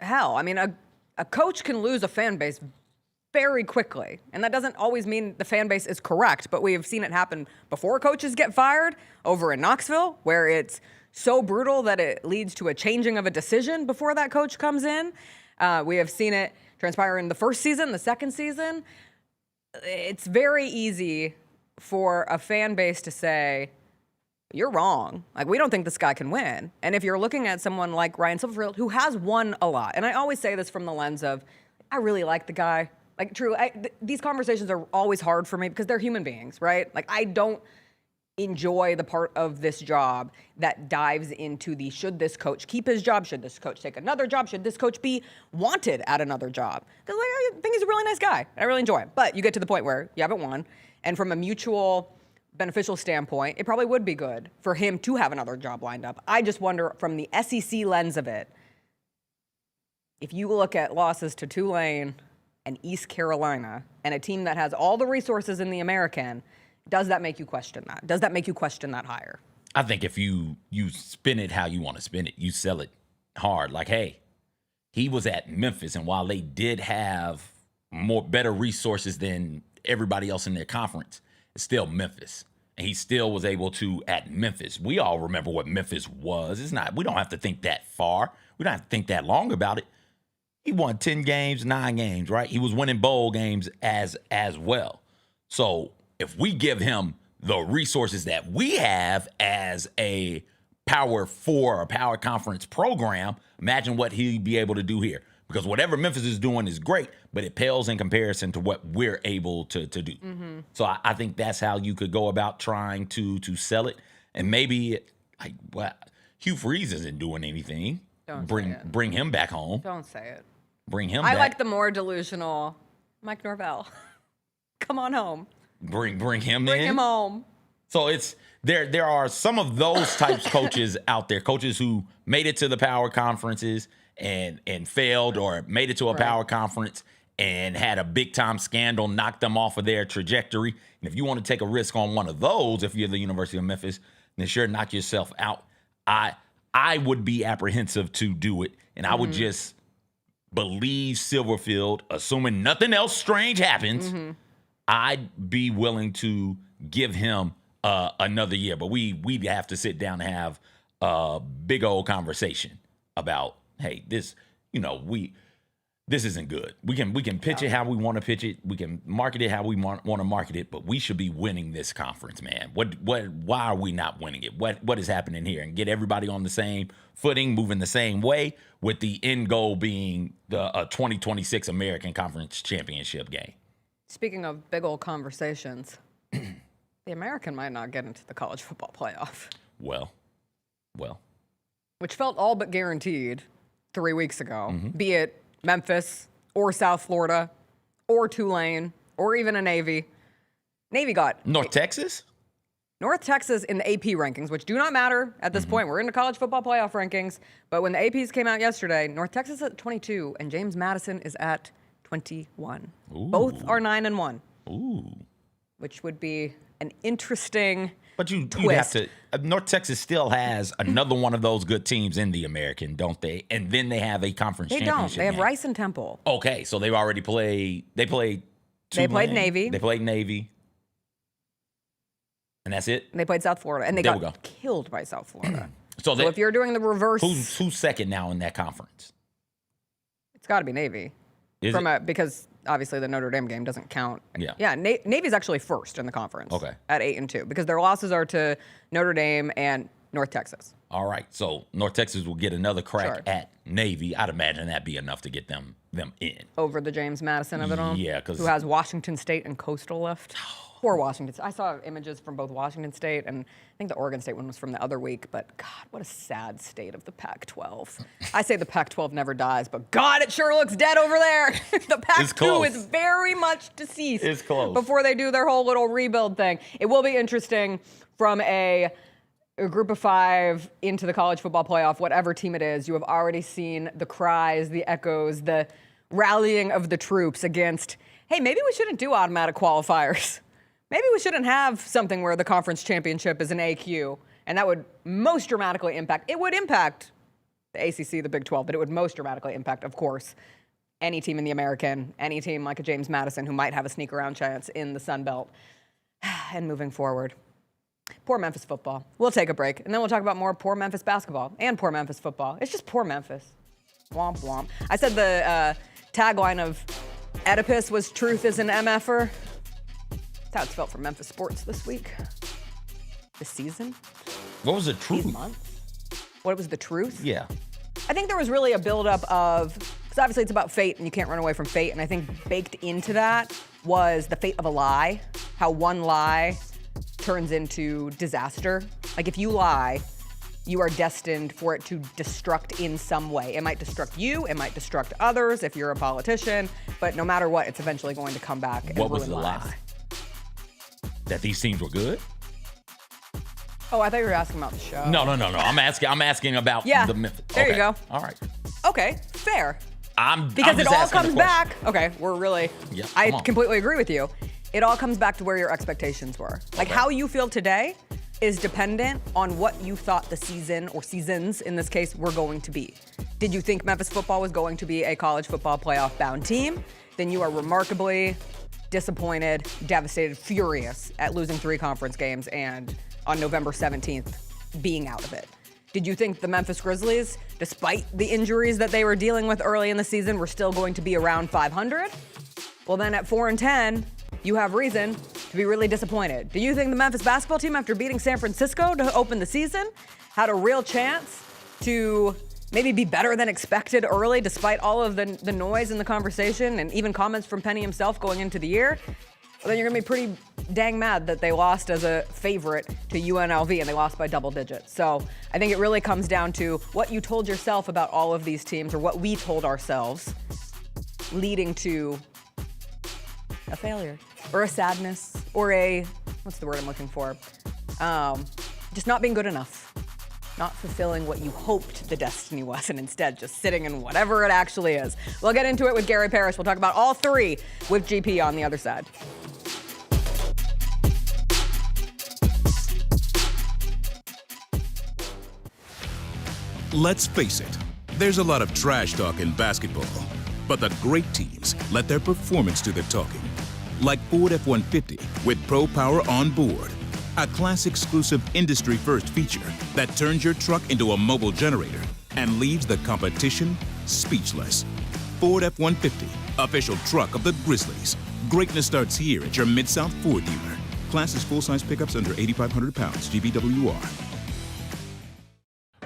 A: Hell, I mean, a coach can lose a fan base very quickly. And that doesn't always mean the fan base is correct, but we have seen it happen before coaches get fired over in Knoxville, where it's so brutal that it leads to a changing of a decision before that coach comes in. We have seen it transpire in the first season, the second season. It's very easy for a fan base to say, you're wrong. We don't think this guy can win. And if you're looking at someone like Ryan Silverfield, who has won a lot, and I always say this from the lens of, I really like the guy. These conversations are always hard for me because they're human beings, right? I don't enjoy the part of this job that dives into the, should this coach keep his job? Should this coach take another job? Should this coach be wanted at another job? Because I think he's a really nice guy. I really enjoy him. But you get to the point where you haven't won. And from a mutual beneficial standpoint, it probably would be good for him to have another job lined up. I just wonder from the SEC lens of it, if you look at losses to Tulane and East Carolina and a team that has all the resources in the American, does that make you question that? Does that make you question that hire?
B: I think if you spin it how you want to spin it, you sell it hard. Hey, he was at Memphis, and while they did have better resources than everybody else in their conference, it's still Memphis. And he still was able to, at Memphis, we all remember what Memphis was. We don't have to think that far. We don't have to think that long about it. He won 10 games, 9 games, right? He was winning bowl games as well. So if we give him the resources that we have as a Power 4 or Power Conference program, imagine what he'd be able to do here. Because whatever Memphis is doing is great, but it pales in comparison to what we're able to do. Mm-hmm. So I think that's how you could go about trying to sell it. And maybe, Hugh Freeze isn't doing anything. Bring him back home.
A: Don't say it.
B: Bring him back.
A: I like the more delusional Mike Norvell. Come on home.
B: Bring him in.
A: Bring him home.
B: So there are some of those types of coaches out there, coaches who made it to the power conferences and failed, or made it to a power conference and had a big time scandal, knocked them off of their trajectory. And if you want to take a risk on one of those, if you're the University of Memphis, then sure, knock yourself out. I would be apprehensive to do it, and I would just believe Silverfield, assuming nothing else strange happens. I'd be willing to give him another year, but we'd have to sit down and have a big old conversation about, hey, this isn't good. We can pitch it how we want to pitch it. We can market it how we want to market it, but we should be winning this conference, man. Why are we not winning it? What is happening here? And get everybody on the same footing, moving the same way, with the end goal being the 2026 American Conference Championship game.
A: Speaking of big old conversations, the American might not get into the college football playoff.
B: Well.
A: Which felt all but guaranteed 3 weeks ago, be it Memphis or South Florida or Tulane or even a Navy. Navy got
B: North Texas
A: in the AP rankings, which do not matter at this point. We're into college football playoff rankings. But when the APs came out yesterday, North Texas is at 22 and James Madison is at 21.
B: Ooh.
A: Both are 9-1.
B: Ooh.
A: Which would be an interesting
B: But you'd
A: twist.
B: have to. North Texas still has another one of those good teams in the American, don't they? And then they have a conference
A: They
B: championship.
A: don't. They have
B: game.
A: Rice and Temple.
B: Okay, so they've already played. They played.
A: They played Navy.
B: They played Navy. And that's it?
A: They played South Florida, and they
B: There
A: got killed by South Florida.
B: So
A: if you're doing the reverse,
B: who's second now in that conference?
A: it's got to be Navy.
B: Is
A: Because obviously the Notre Dame game doesn't count.
B: Yeah.
A: Yeah, Navy's actually first in the conference.
B: Okay.
A: At 8-2, because their losses are to Notre Dame and North Texas.
B: All right, so North Texas will get another crack
A: Sure.
B: at Navy. I'd imagine that'd be enough to get them in.
A: Over the James Madison of it all?
B: Yeah, 'cause-
A: who has Washington State and Coastal left? Poor Washington. I saw images from both Washington State and I think the Oregon State one was from the other week, but God, what a sad state of the Pac-12. I say the Pac-12 never dies, but God, it sure looks dead over there. The Pac-2 is very much deceased.
B: It's close.
A: Before they do their whole little rebuild thing. It will be interesting from a group of 5 into the college football playoff, whatever team it is. You have already seen the cries, the echoes, the rallying of the troops against, hey, maybe we shouldn't do automatic qualifiers. Maybe we shouldn't have something where the conference championship is an AQ, and that would most dramatically impact. It would impact the ACC, the Big 12, but it would most dramatically impact, of course, any team in the American, any team like a James Madison who might have a sneak around chance in the Sun Belt. And moving forward, poor Memphis football. We'll take a break, and then we'll talk about more poor Memphis basketball and poor Memphis football. It's just poor Memphis. Womp womp. I said the tagline of Oedipus was truth is an MFer. That's how it's felt for Memphis sports this week. This season.
B: What was the truth?
A: These months. What was the truth?
B: Yeah.
A: I think there was really a buildup of, because obviously it's about fate and you can't run away from fate. And I think baked into that was the fate of a lie, how one lie turns into disaster. Like if you lie, you are destined for it to destruct in some way. It might destruct you, it might destruct others if you're a politician, but no matter what, it's eventually going to come back and
B: What
A: ruin
B: was the
A: lives.
B: lie? That these teams were good?
A: Oh, I thought you were asking about the show.
B: No. I'm asking about the Memphis.
A: There you go.
B: All right.
A: Okay, fair.
B: I'm
A: Because
B: just
A: it all
B: asking the
A: comes
B: question.
A: back. Okay, we're really.
B: Yeah,
A: I
B: come on.
A: completely agree with you. It all comes back to where your expectations were. Like how you feel today is dependent on what you thought the season or seasons in this case were going to be. Did you think Memphis football was going to be a college football playoff bound team? Then you are remarkably disappointed, devastated, furious at losing 3 conference games and on November 17th being out of it. Did you think the Memphis Grizzlies, despite the injuries that they were dealing with early in the season, were still going to be around 500? Well, then at 4-10, you have reason to be really disappointed. Do you think the Memphis basketball team, after beating San Francisco to open the season, had a real chance to maybe be better than expected early, despite all of the noise in the conversation and even comments from Penny himself going into the year? Well, then you're going to be pretty dang mad that they lost as a favorite to UNLV and they lost by double digits. So I think it really comes down to what you told yourself about all of these teams or what we told ourselves, leading to a failure or a sadness or a, what's the word I'm looking for? Just not being good enough. Not fulfilling what you hoped the destiny was and instead just sitting in whatever it actually is. We'll get into it with Gary Parrish. We'll talk about all 3 with GP on the other side.
O: Let's face it, there's a lot of trash talk in basketball, but the great teams let their performance do the talking. Like Ford F-150 with Pro Power on board, a class-exclusive industry-first feature that turns your truck into a mobile generator and leaves the competition speechless. Ford F-150, official truck of the Grizzlies. Greatness starts here at your Mid-South Ford dealer. Class is full-size pickups under 8,500 pounds, GVWR.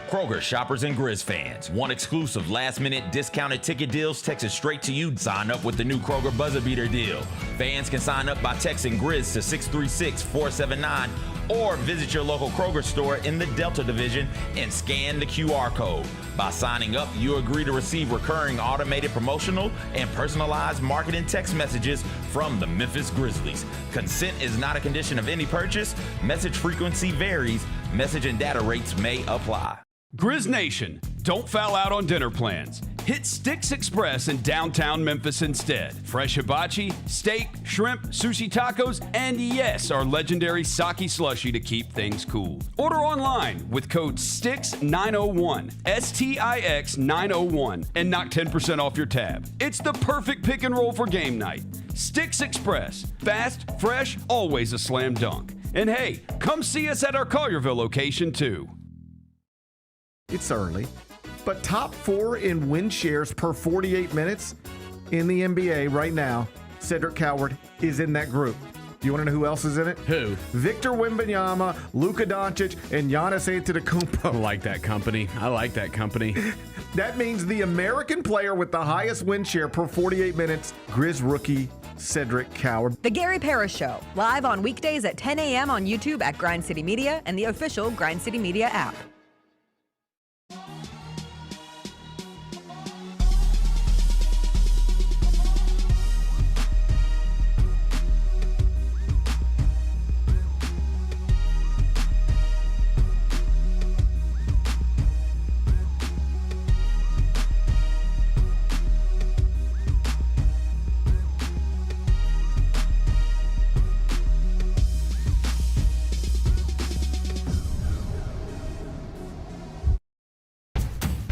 B: Kroger shoppers and Grizz fans. One exclusive last-minute discounted ticket deals texted straight to you. Sign up with the new Kroger Buzzer Beater deal. Fans can sign up by texting Grizz to 636-479 or visit your local Kroger store in the Delta Division and scan the QR code. By signing up, you agree to receive recurring automated promotional and personalized marketing text messages from the Memphis Grizzlies. Consent is not a condition of any purchase. Message frequency varies. Message and data rates may apply.
C: Grizz Nation, don't foul out on dinner plans. Hit Sticks Express in downtown Memphis instead. Fresh hibachi, steak, shrimp, sushi tacos, and yes, our legendary sake slushy to keep things cool. Order online with code STIX901, STIX901, and knock 10% off your tab. It's the perfect pick and roll for game night. Sticks Express, fast, fresh, always a slam dunk. And hey, come see us at our Collierville location too.
P: It's early, but top 4 in win shares per 48 minutes in the NBA right now, Cedric Coward is in that group. Do you want to know who else is in it?
Q: Who?
P: Victor Wembanyama, Luka Doncic, and Giannis Antetokounmpo.
Q: I like that company.
P: That means the American player with the highest win share per 48 minutes, Grizz rookie Cedric Coward.
A: The Gary Parrish Show, live on weekdays at 10 a.m. on YouTube at Grind City Media and the official Grind City Media app.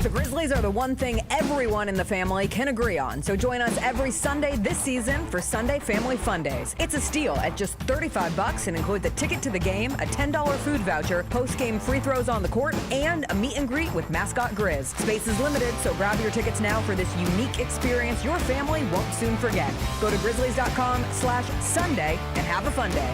A: The Grizzlies are the one thing everyone in the family can agree on. So join us every Sunday this season for Sunday Family Fun Days. It's a steal at just $35 and includes a ticket to the game, a $10 food voucher, post-game free throws on the court, and a meet and greet with mascot Grizz. Space is limited, so grab your tickets now for this unique experience your family won't soon forget. Go to grizzlies.com/Sunday and have a fun day.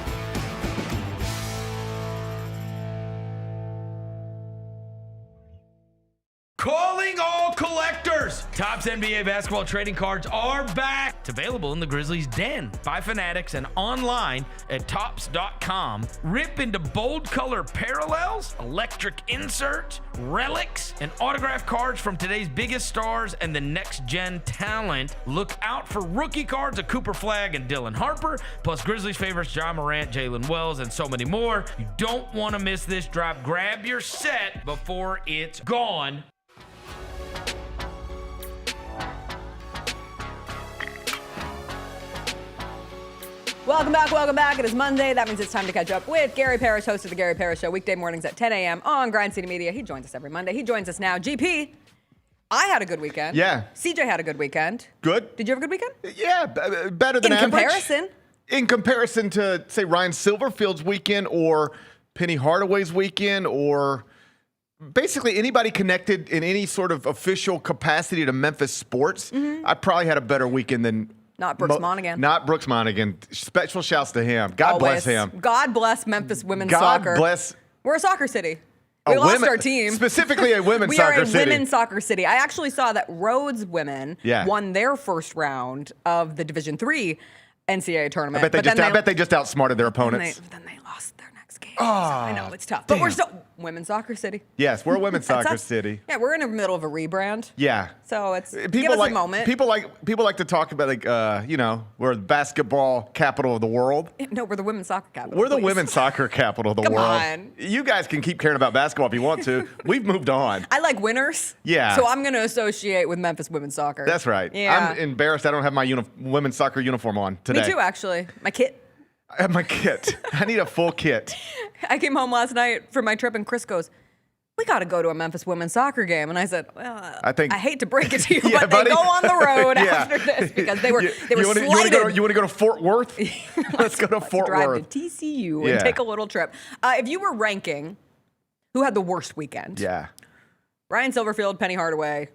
H: Calling all collectors! Topps NBA basketball trading cards are back. It's available in the Grizzlies Den by Fanatics and online at Topps.com. Rip into bold color parallels, electric inserts, relics, and autographed cards from today's biggest stars and the next-gen talent. Look out for rookie cards of Cooper Flagg and Dylan Harper, plus Grizzlies favorites John Morant, Jalen Wells, and so many more. You don't want to miss this drop. Grab your set before it's gone.
A: Welcome back. It is Monday. That means it's time to catch up with Gary Parrish, host of the Gary Parrish Show, weekday mornings at 10 a.m. on Grind City Media. He joins us every Monday. He joins us now. GP, I had a good weekend.
P: Yeah.
A: CJ had a good weekend.
P: Good.
A: Did you have a good weekend?
P: Yeah, better than average. In comparison to, say, Ryan Silverfield's weekend or Penny Hardaway's weekend or basically anybody connected in any sort of official capacity to Memphis sports, I probably had a better weekend than
A: Not Brooks Monaghan.
P: Not Brooks Monaghan. Special shouts to him. God bless him.
A: God bless Memphis women's soccer.
P: God bless.
A: We're a soccer city. We lost our team.
P: Specifically a women's soccer city.
A: We are a women's soccer city. I actually saw that Rhodes women won their first round of the Division III NCAA tournament.
P: I bet they just outsmarted their opponents.
A: Then they lost their next game. So I know it's tough. But we're still women's soccer city.
P: Yes, we're a women's soccer city.
A: Yeah, we're in the middle of a rebrand.
P: Yeah.
A: So it's give us a moment.
P: People like to talk about we're the basketball capital of the world.
A: No, we're the women's soccer capital.
P: We're the women's soccer capital of the world.
A: Come on.
P: You guys can keep caring about basketball if you want to. We've moved on.
A: I like winners.
P: Yeah.
A: So I'm going to associate with Memphis women's soccer.
P: That's right.
A: Yeah.
P: I'm embarrassed I don't have my women's soccer uniform on today.
A: Me too, actually. My kit.
P: I have my kit. I need a full kit.
A: I came home last night from my trip and Chris goes, we got to go to a Memphis women's soccer game. And I said, well, I hate to break it to you, but
P: buddy.
A: they go on the road after this because they were slighted.
P: You want to go to Fort Worth? Let's go to Fort
A: Worth.
P: Worth.
A: Drive to TCU and take a little trip. If you were ranking who had the worst weekend, Ryan Silverfield, Penny Hardaway,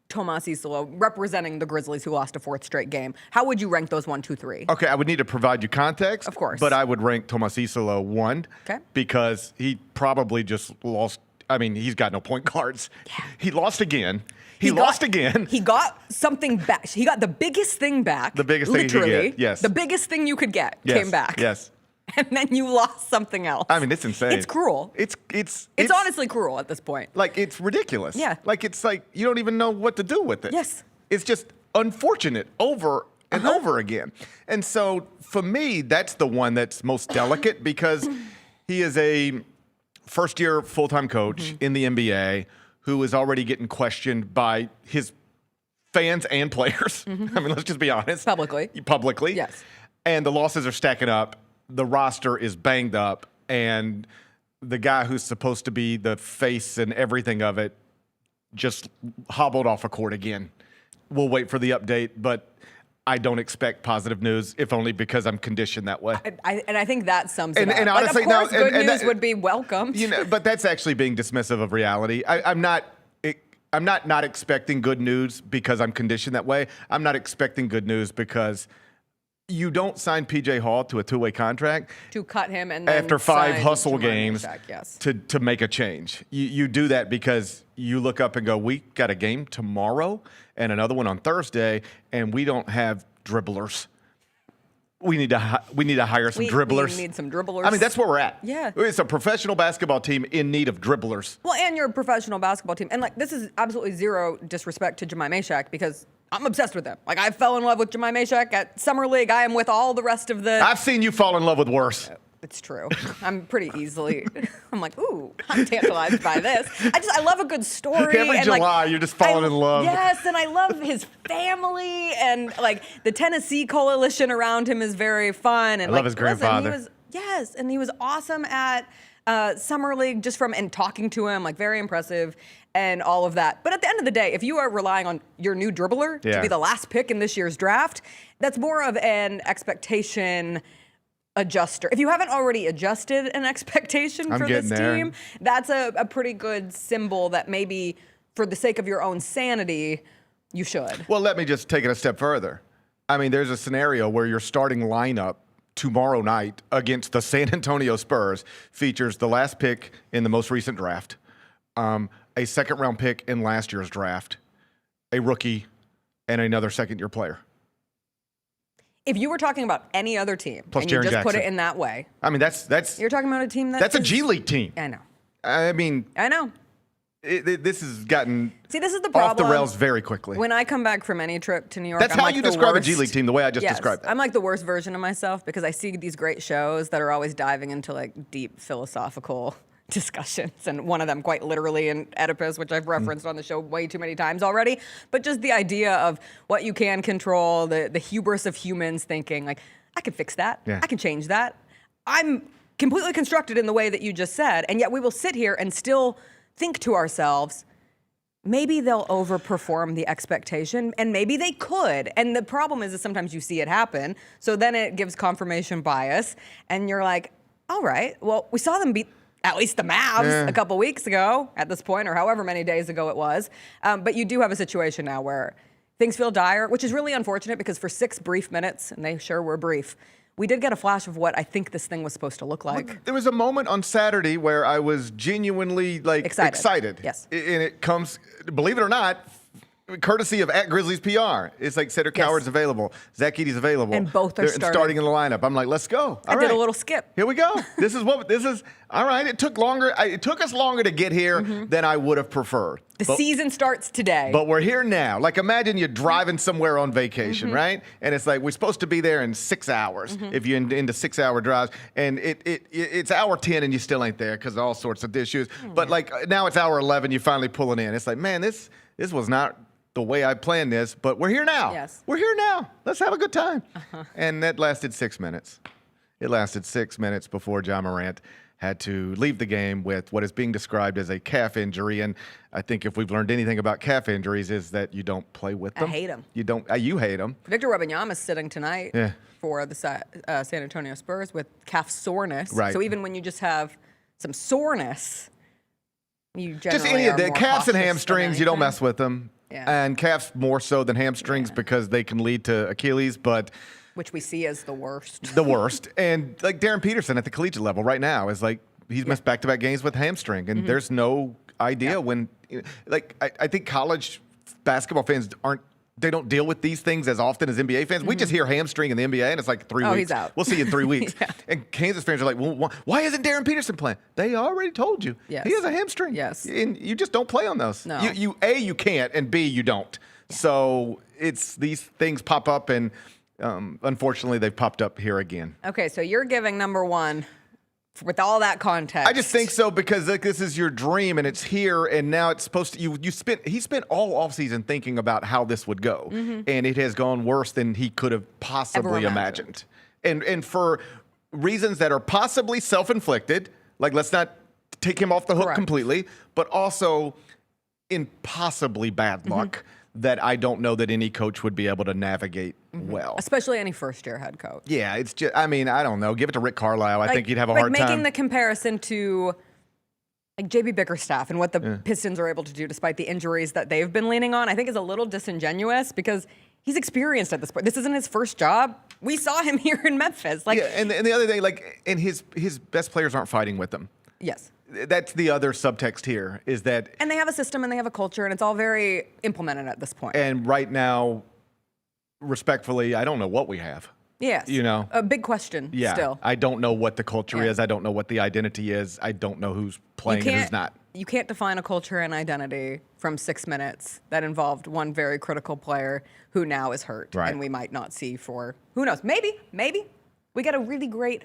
A: Tomas Isolo, representing the Grizzlies who lost a fourth straight game. How would you rank those 1, 2, 3?
P: Okay, I would need to provide you context.
A: Of course.
P: But I would rank Tomas Isolo 1.
A: Okay.
P: Because he probably just lost. I mean, he's got no point guards. Yeah. He lost again. He lost again.
A: He got something back. He got the biggest thing back.
P: The biggest thing you could get. Yes.
A: The biggest thing you could get came back.
P: Yes.
A: and then you lost something else.
P: I mean, it's insane.
A: It's cruel.
P: It's
A: honestly cruel at this point.
P: Like, it's ridiculous.
A: Yeah.
P: Like, it's like you don't even know what to do with it.
A: Yes.
P: It's just unfortunate over and over again. And so, for me, that's the one that's most delicate because he is a first-year full-time coach in the NBA who is already getting questioned by his fans and players. I mean, let's just be honest. Publicly.
A: Yes.
P: And the losses are stacking up. The roster is banged up. And the guy who's supposed to be the face and everything of it just hobbled off a court again. We'll wait for the update, but I don't expect positive news, if only because I'm conditioned that way.
A: I think that sums it up.
P: And honestly,
A: of course, good news
P: that
A: would be welcomed.
P: But that's actually being dismissive of reality. I'm not expecting good news because I'm conditioned that way. I'm not expecting good news because you don't sign PJ Hall to a two-way contract
A: to cut him and then
P: after 5
A: sign
P: hustle
A: Jamar
P: games
A: Meshack, yes.
P: to make a change. You do that because you look up and go, we got a game tomorrow and another one on Thursday, and we don't have dribblers. We need to hire some dribblers.
A: We need some dribblers.
P: I mean, that's where we're at.
A: Yeah.
P: It's a professional basketball team in need of dribblers.
A: Well, and you're a professional basketball team. And, like, this is absolutely zero disrespect to Jamai Meshack because I'm obsessed with him. Like, I fell in love with Jamai Meshack at Summer League. I am with all the rest of the...
P: I've seen you fall in love with worse.
A: It's true. I'm pretty easily... I'm like, ooh, I'm tantalized by this. I love a good story.
P: Every
A: and
P: July, you're just falling in love.
A: Yes, and I love his family. And, like, the Tennessee coalition around him is very fun. And
P: I love his grandfather.
A: And he was awesome at Summer League just from and talking to him, like, very impressive. And all of that. But at the end of the day, if you are relying on your new dribbler to be the last pick in this year's draft, that's more of an expectation adjuster. If you haven't already adjusted an expectation for this team, that's a pretty good symbol that maybe for the sake of your own sanity, you should.
P: Well, let me just take it a step further. I mean, there's a scenario where your starting lineup tomorrow night against the San Antonio Spurs features the last pick in the most recent draft, a second-round pick in last year's draft, a rookie, and another second-year player.
A: If you were talking about any other team
P: Plus
A: and
P: Jaren
A: you just put
P: Jackson.
A: it in that way,
P: I mean, that's
A: you're talking about a team
P: that's a G League team.
A: I know.
P: I mean,
A: I know.
P: This has gotten
A: this is the problem.
P: Off the rails very quickly.
A: When I come back from any trip to New York,
P: That's
A: I'm
P: how
A: like
P: you
A: the
P: describe
A: worst.
P: a G League team, the way I just described it.
A: I'm like the worst version of myself because I see these great shows that are always diving into like deep philosophical discussions, and one of them quite literally in Oedipus, which I've referenced on the show way too many times already. But just the idea of what you can control, the hubris of humans thinking like, I can fix that, I can change that. I'm completely constructed in the way that you just said, and yet we will sit here and still think to ourselves, maybe they'll overperform the expectation, and maybe they could. And the problem is sometimes you see it happen, so then it gives confirmation bias, and you're like, all right, well, we saw them beat at least the Mavs a couple weeks ago at this point, or however many days ago it was. But you do have a situation now where things feel dire, which is really unfortunate because for 6 brief minutes, and they sure were brief, we did get a flash of what I think this thing was supposed to look like.
P: There was a moment on Saturday where I was genuinely excited.
A: Yes.
P: And it comes, believe it or not, courtesy of @Grizzlies PR. It's like Cedric Coward's available, Zach Edey's available.
A: And both are
P: starting in the lineup. I'm like, let's go.
A: I did a little skip.
P: Here we go. This is all right. It took longer. It took us longer to get here than I would have preferred.
A: The season starts today.
P: But we're here now. Like, imagine you're driving somewhere on vacation, right? And it's like, we're supposed to be there in 6 hours if you're into 6-hour drives. And it's hour 10 and you still ain't there because of all sorts of issues. But like, now it's hour 11, you're finally pulling in. It's like, man, this was not the way I planned this, but we're here now.
A: Yes.
P: We're here now. Let's have a good time. And that lasted 6 minutes. It lasted 6 minutes before John Morant had to leave the game with what is being described as a calf injury. And I think if we've learned anything about calf injuries is that you don't play with them.
A: I hate them.
P: You don't. You hate them.
A: Victor Wembanyama is sitting tonight for the San Antonio Spurs with calf soreness.
P: Right.
A: So even when you just have some soreness, you generally
P: just any of the
A: more
P: calves and
A: cautious
P: hamstrings,
A: than
P: you don't
A: anything.
P: mess with them.
A: Yeah.
P: And calves more so than hamstrings because they can lead to Achilles, but
A: which we see as the worst.
P: The worst. And like Darren Peterson at the collegiate level right now is like, he's missed back-to-back games with hamstring, and there's no idea when. Like, I think college basketball fans aren't deal with these things as often as NBA fans. We just hear hamstring in the NBA, and it's like 3 weeks.
A: He's out.
P: We'll see you in 3 weeks.
A: Yeah.
P: And Kansas fans are like, well, why isn't Darren Peterson playing? They already told you.
A: Yes.
P: He has a hamstring.
A: Yes.
P: And you just don't play on those.
A: No.
P: You can't, and B, you don't. Yeah. So it's these things pop up, and unfortunately, they've popped up here again.
A: Okay, so you're giving number one with all that context.
P: I just think so because this is your dream and it's here, and now it's supposed to. He spent all offseason thinking about how this would go, and it has gone worse than he could have possibly imagined. And for reasons that are possibly self-inflicted, like let's not take him off the hook completely, but also in possibly bad luck that I don't know that any coach would be able to navigate well.
A: Especially any first-year head coach.
P: Yeah, it's just, I don't know. Give it to Rick Carlisle. I think he'd have a hard time.
A: Making the comparison to like JB Bickerstaff and what the Pistons are able to do despite the injuries that they've been leaning on, I think is a little disingenuous because he's experienced at this point. This isn't his first job. We saw him here in Memphis.
P: And the other thing, and his best players aren't fighting with him.
A: Yes.
P: That's the other subtext here is that.
A: And they have a system and they have a culture and it's all very implemented at this point.
P: And right now, respectfully, I don't know what we have.
A: Yes. A big question still.
P: I don't know what the culture is. I don't know what the identity is. I don't know who's playing and who's not.
A: You can't define a culture and identity from 6 minutes that involved one very critical player who now is hurt.
P: Right.
A: And we might not see for, who knows, maybe. We got a really great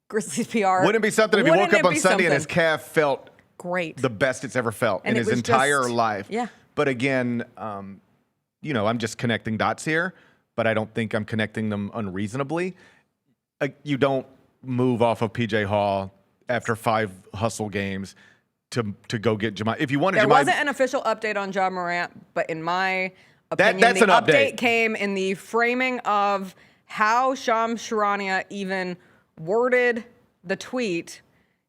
A: Grizzlies PR.
P: Wouldn't it be something if he woke up on Sunday and his calf felt
A: great,
P: the best it's ever felt
A: and
P: in his entire life?
A: Yeah.
P: But again, I'm just connecting dots here, but I don't think I'm connecting them unreasonably. You don't move off of PJ Hall after 5 hustle games to go get Jemai. If you wanted
A: there
P: Jemai,
A: wasn't an official update on Ja Morant, but in my opinion,
P: that's
A: the
P: an
A: update came in the framing of how Shams Charania even worded the tweet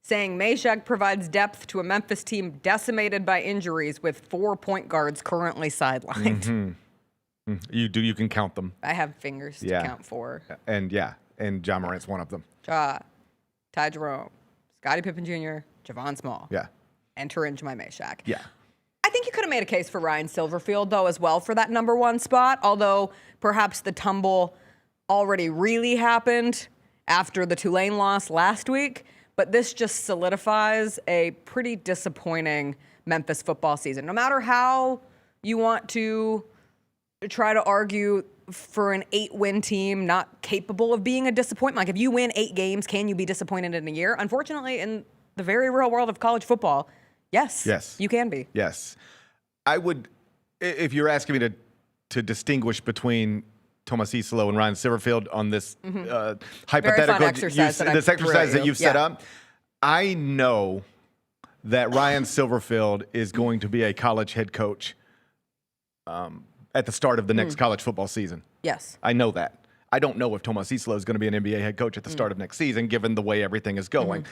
A: saying Meshack provides depth to a Memphis team decimated by injuries with 4 point guards currently sidelined.
P: You can count them.
A: I have fingers to count 4.
P: And Ja Morant's one of them.
A: Ja, Ty Jerome, Scottie Pippen Jr., Javon Small.
P: Yeah.
A: Enter in Jemai Meshack.
P: Yeah.
A: I think you could have made a case for Ryan Silverfield, though, as well for that number 1 spot, although perhaps the tumble already really happened after the Tulane loss last week. But this just solidifies a pretty disappointing Memphis football season. No matter how you want to try to argue for an 8-win team not capable of being a disappointment. Like if you win 8 games, can you be disappointed in a year? Unfortunately, in the very real world of college football, yes, you can be.
P: Yes. I would, if you're asking me to distinguish between Thomas Isolo and Ryan Silverfield on this hypothetical
A: exercise
P: that you've set up, I know that Ryan Silverfield is going to be a college head coach at the start of the next college football season.
A: Yes.
P: I know that. I don't know if Thomas Isolo is going to be an NBA head coach at the start of next season, given the way everything is going.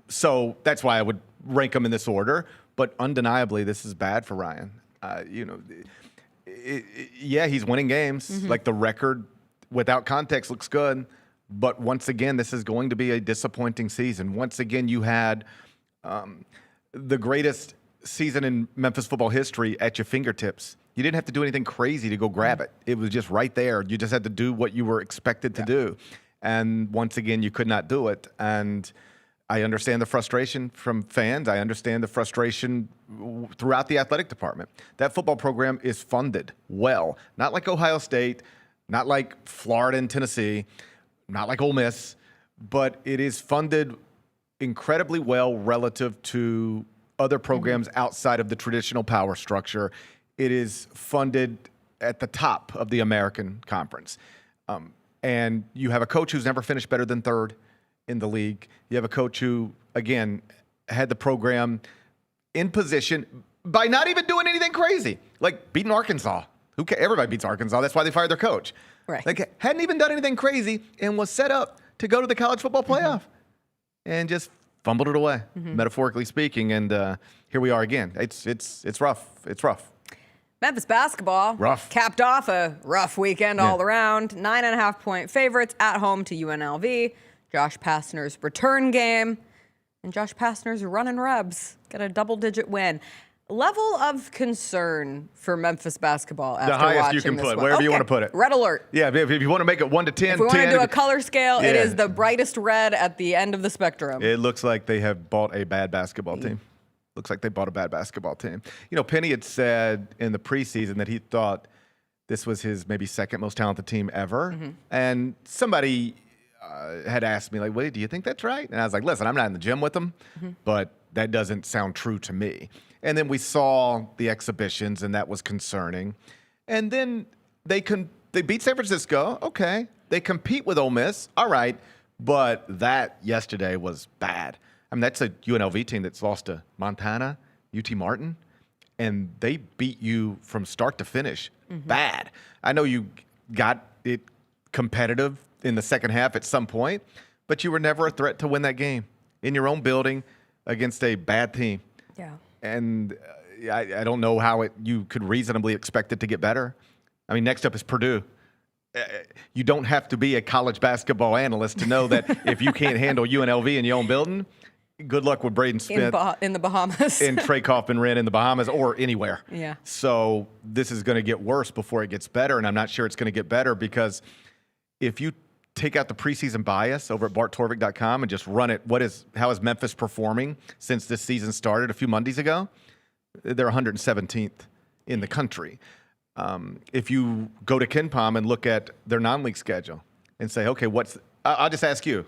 P: So that's why I would rank them in this order. But undeniably, this is bad for Ryan. He's winning games. Like the record without context looks good. But once again, this is going to be a disappointing season. Once again, you had the greatest season in Memphis football history at your fingertips. You didn't have to do anything crazy to go grab it. It was just right there. You just had to do what you were expected to do. And once again, you could not do it. And I understand the frustration from fans. I understand the frustration throughout the athletic department. That football program is funded well. Not like Ohio State, not like Florida and Tennessee, not like Ole Miss, but it is funded incredibly well relative to other programs outside of the traditional power structure. It is funded at the top of the American Conference. And you have a coach who's never finished better than 3rd in the league. You have a coach who, again, had the program in position by not even doing anything crazy, like beating Arkansas. Everybody beats Arkansas. That's why they fired their coach.
A: Right.
P: Like, hadn't even done anything crazy and was set up to go to the college football playoff and just fumbled it away, metaphorically speaking. And here we are again. It's rough. It's rough.
A: Memphis basketball capped off a rough weekend all around. 9.5-point favorites at home to UNLV. Josh Pastner's return game. And Josh Pastner's running Rebs get a double-digit win. level of concern for Memphis basketball after
P: The highest
A: watching
P: you can
A: this
P: put,
A: one.
P: wherever you
A: Okay,
P: want to put it.
A: Red alert.
P: Yeah, if you want to make it 1 to 10,
A: If we want
P: 10,
A: to do a color scale, it
P: Yeah.
A: is the brightest red at the end of the spectrum.
P: It looks like they have bought a bad basketball team. Looks like they bought a bad basketball team. You know, Penny had said in the preseason that he thought this was his maybe second most talented team ever. And somebody had asked me, like, wait, do you think that's right? And I was like, listen, I'm not in the gym with them, but that doesn't sound true to me. And then we saw the exhibitions, and that was concerning. And then they beat San Francisco. Okay. They compete with Ole Miss. All right. But that yesterday was bad. I mean, that's a UNLV team that's lost to Montana, UT Martin, and they beat you from start to finish. Bad. I know you got it competitive in the second half at some point, but you were never a threat to win that game in your own building against a bad team.
A: Yeah.
P: And I don't know how you could reasonably expect it to get better. I mean, next up is Purdue. You don't have to be a college basketball analyst to know that if you can't handle UNLV in your own building, good luck with Braden Smith
A: in the Bahamas.
P: and Trey Kaufman-Wren in the Bahamas or anywhere.
A: Yeah.
P: So this is going to get worse before it gets better, and I'm not sure it's going to get better because if you take out the preseason bias over at barttorvik.com and just run it, how is Memphis performing since this season started a few Mondays ago? They're 117th in the country. If you go to KenPom and look at their non-league schedule and say, okay, I'll just ask you.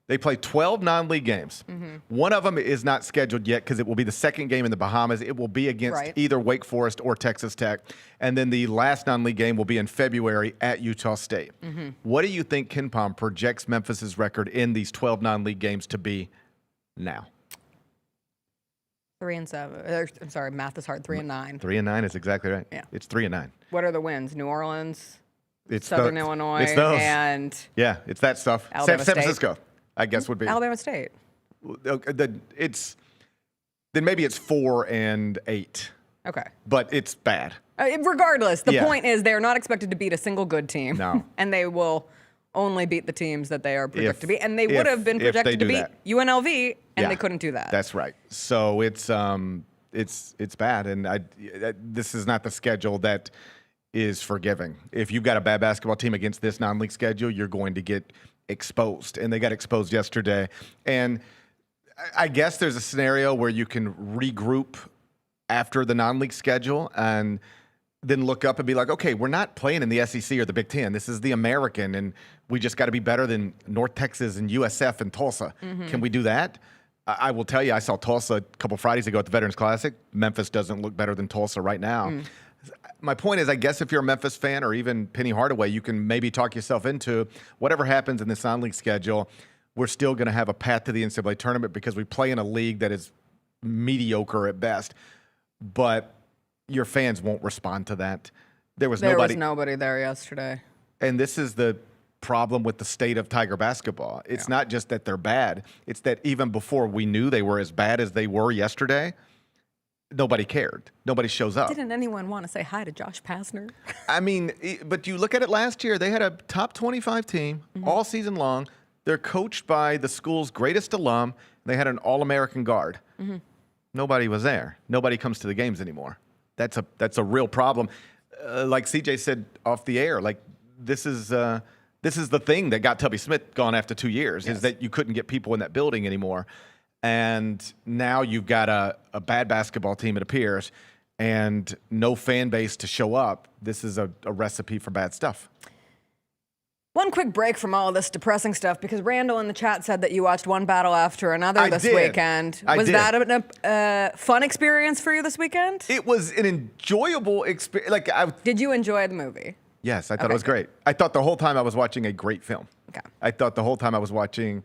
P: They play 12 non-league games. One of them is not scheduled yet because it will be the second game in the Bahamas. It will be against either Wake Forest or Texas Tech. And then the last non-league game will be in February at Utah State. What do you think KenPom projects Memphis's record in these 12 non-league games to be now?
A: 3-7. I'm sorry, math is hard. 3-9.
P: 3-9 is exactly right.
A: Yeah.
P: It's 3-9.
A: What are the wins? New Orleans,
P: It's
A: Southern Illinois,
P: it's those.
A: and
P: yeah, it's that stuff.
A: Alabama
P: San
A: State.
P: Francisco, I guess, would be
A: Alabama State.
P: Then maybe it's 4-8.
A: Okay.
P: But it's bad.
A: Regardless, the point is they're not expected to beat a single good team.
P: No.
A: And they will only beat the teams that they are projected to beat. And they
P: if-
A: would have been
P: if they
A: projected to
P: do
A: beat
P: that.
A: UNLV, and
P: Yeah,
A: they couldn't do that.
P: That's right. So it's bad, and this is not the schedule that is forgiving. If you've got a bad basketball team against this non-league schedule, you're going to get exposed, and they got exposed yesterday. And I guess there's a scenario where you can regroup after the non-league schedule and then look up and be like, okay, we're not playing in the SEC or the Big Ten. This is the American, and we just got to be better than North Texas and USF and Tulsa. Can we do that? I will tell you, I saw Tulsa a couple Fridays ago at the Veterans Classic. Memphis doesn't look better than Tulsa right now. My point is, I guess if you're a Memphis fan or even Penny Hardaway, you can maybe talk yourself into whatever happens in this non-league schedule, we're still going to have a path to the NCAA tournament because we play in a league that is mediocre at best. But your fans won't respond to that. There was
A: nobody there yesterday.
P: And this is the problem with the state of Tiger basketball. It's not just that they're bad. It's that even before we knew they were as bad as they were yesterday, nobody cared. Nobody shows up.
A: Didn't anyone want to say hi to Josh Pastner?
P: I mean, but you look at it last year, they had a top 25 team all season long. They're coached by the school's greatest alum. They had an All-American guard. Nobody was there. Nobody comes to the games anymore. That's a real problem. Like CJ said off the air, like this is the thing that got Tubby Smith gone after 2 years, is that you couldn't get people in that building anymore. And now you've got a bad basketball team, it appears, and no fan base to show up. This is a recipe for bad stuff.
A: One quick break from all of this depressing stuff, because Randall in the chat said that you watched one battle after another this weekend. Was that a fun experience for you this weekend?
P: It was an enjoyable experience.
A: Did you enjoy the movie?
P: Yes, I thought it was great. I thought the whole time I was watching a great film.
A: Okay.
P: I thought the whole time I was watching,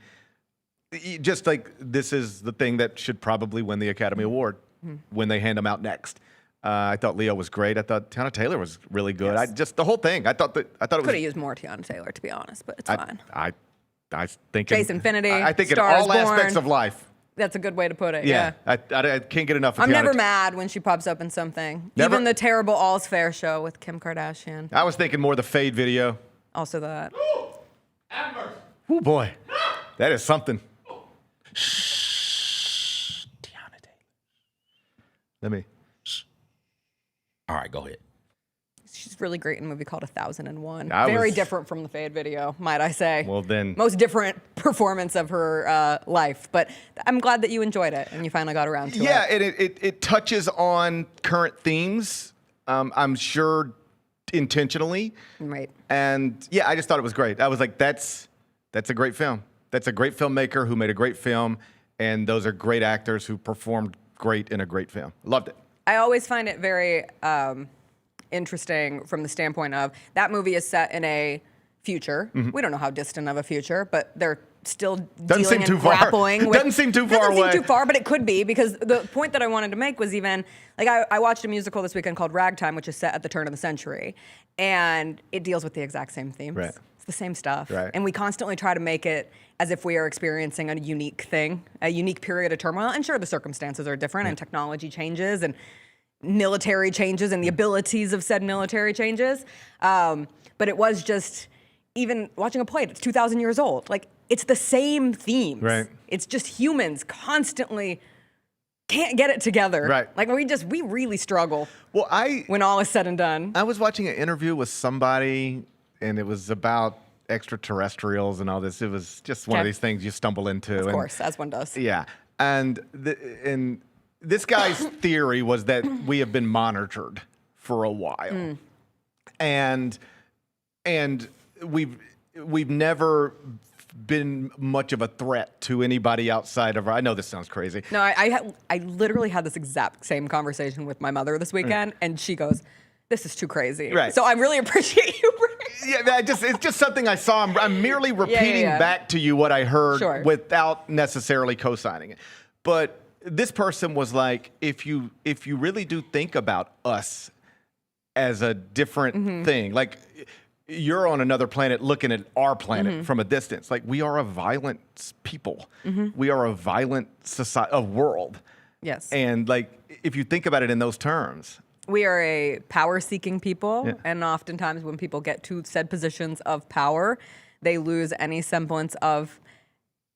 P: just like this is the thing that should probably win the Academy Award when they hand them out next. I thought Leo was great. I thought Tiana Taylor was really good.
A: Yes.
P: The whole thing. I thought it was.
A: Could have used more Tiana Taylor, to be honest, but it's fine.
P: I think
A: Chase Infinity.
P: I think in
A: Stars
P: all aspects
A: Born.
P: of life.
A: That's a good way to put it.
P: Yeah. I can't get enough of
A: I'm
P: Tiana
A: never mad when she pops up in something.
P: Never?
A: Even the terrible All's Fair show with Kim Kardashian.
P: I was thinking more the Fade video.
A: Also that.
P: Oh boy, that is something. Let me.
B: All right, go ahead.
A: She's really great in a movie called 1001.
P: I
A: Very
P: was-
A: different from the Fade video, might I say.
P: Well, then.
A: Most different performance of her life. But I'm glad that you enjoyed it and you finally got around to it.
P: Yeah, and it touches on current themes, I'm sure intentionally.
A: Right.
P: And yeah, I just thought it was great. I was like, that's a great film. That's a great filmmaker who made a great film. And those are great actors who performed great in a great film. Loved it.
A: I always find it very interesting from the standpoint of that movie is set in a future.
P: Mhm.
A: We don't know how distant of a future, but they're still
P: Doesn't seem
A: dealing
P: too
A: and
P: far.
A: grappling
P: It
A: with.
P: doesn't seem too far
A: Doesn't
P: away.
A: seem too far, but it could be, because the point that I wanted to make was even like I watched a musical this weekend called Ragtime, which is set at the turn of the century, and it deals with the exact same themes.
P: Right.
A: It's the same stuff,
P: Right.
A: and we constantly try to make it as if we are experiencing a unique thing, a unique period of turmoil. And sure, the circumstances are different, and technology changes, and military changes, and the abilities of said military changes. But it was just, even watching a play that's 2,000 years old, like it's the same themes.
P: Right.
A: It's just humans constantly can't get it together.
P: Right.
A: Like we really struggle.
P: Well,
A: when all is said and done.
P: I was watching an interview with somebody, and it was about extraterrestrials and all this. It was just one of
A: Okay.
P: these things you stumble into.
A: Of
P: and-
A: course, as one does.
P: Yeah. And this guy's theory was that we have been monitored for a while. And we've never been much of a threat to anybody outside of our, I know this sounds crazy.
A: No, I literally had this exact same conversation with my mother this weekend, and she goes, "This is too crazy."
P: Right.
A: So I really appreciate you.
P: Yeah, it's just something I saw. I'm merely repeating
A: yeah.
P: back to you what I heard
A: Sure.
P: without necessarily co-signing it. But this person was like, if you really do think about us as a different thing, like you're on another planet looking at our planet from a distance. Like, we are a violent people. We are a violent society, a world.
A: Yes.
P: And like, if you think about it in those terms.
A: We are a power-seeking people,
P: Yeah.
A: and oftentimes when people get to said positions of power, they lose any semblance of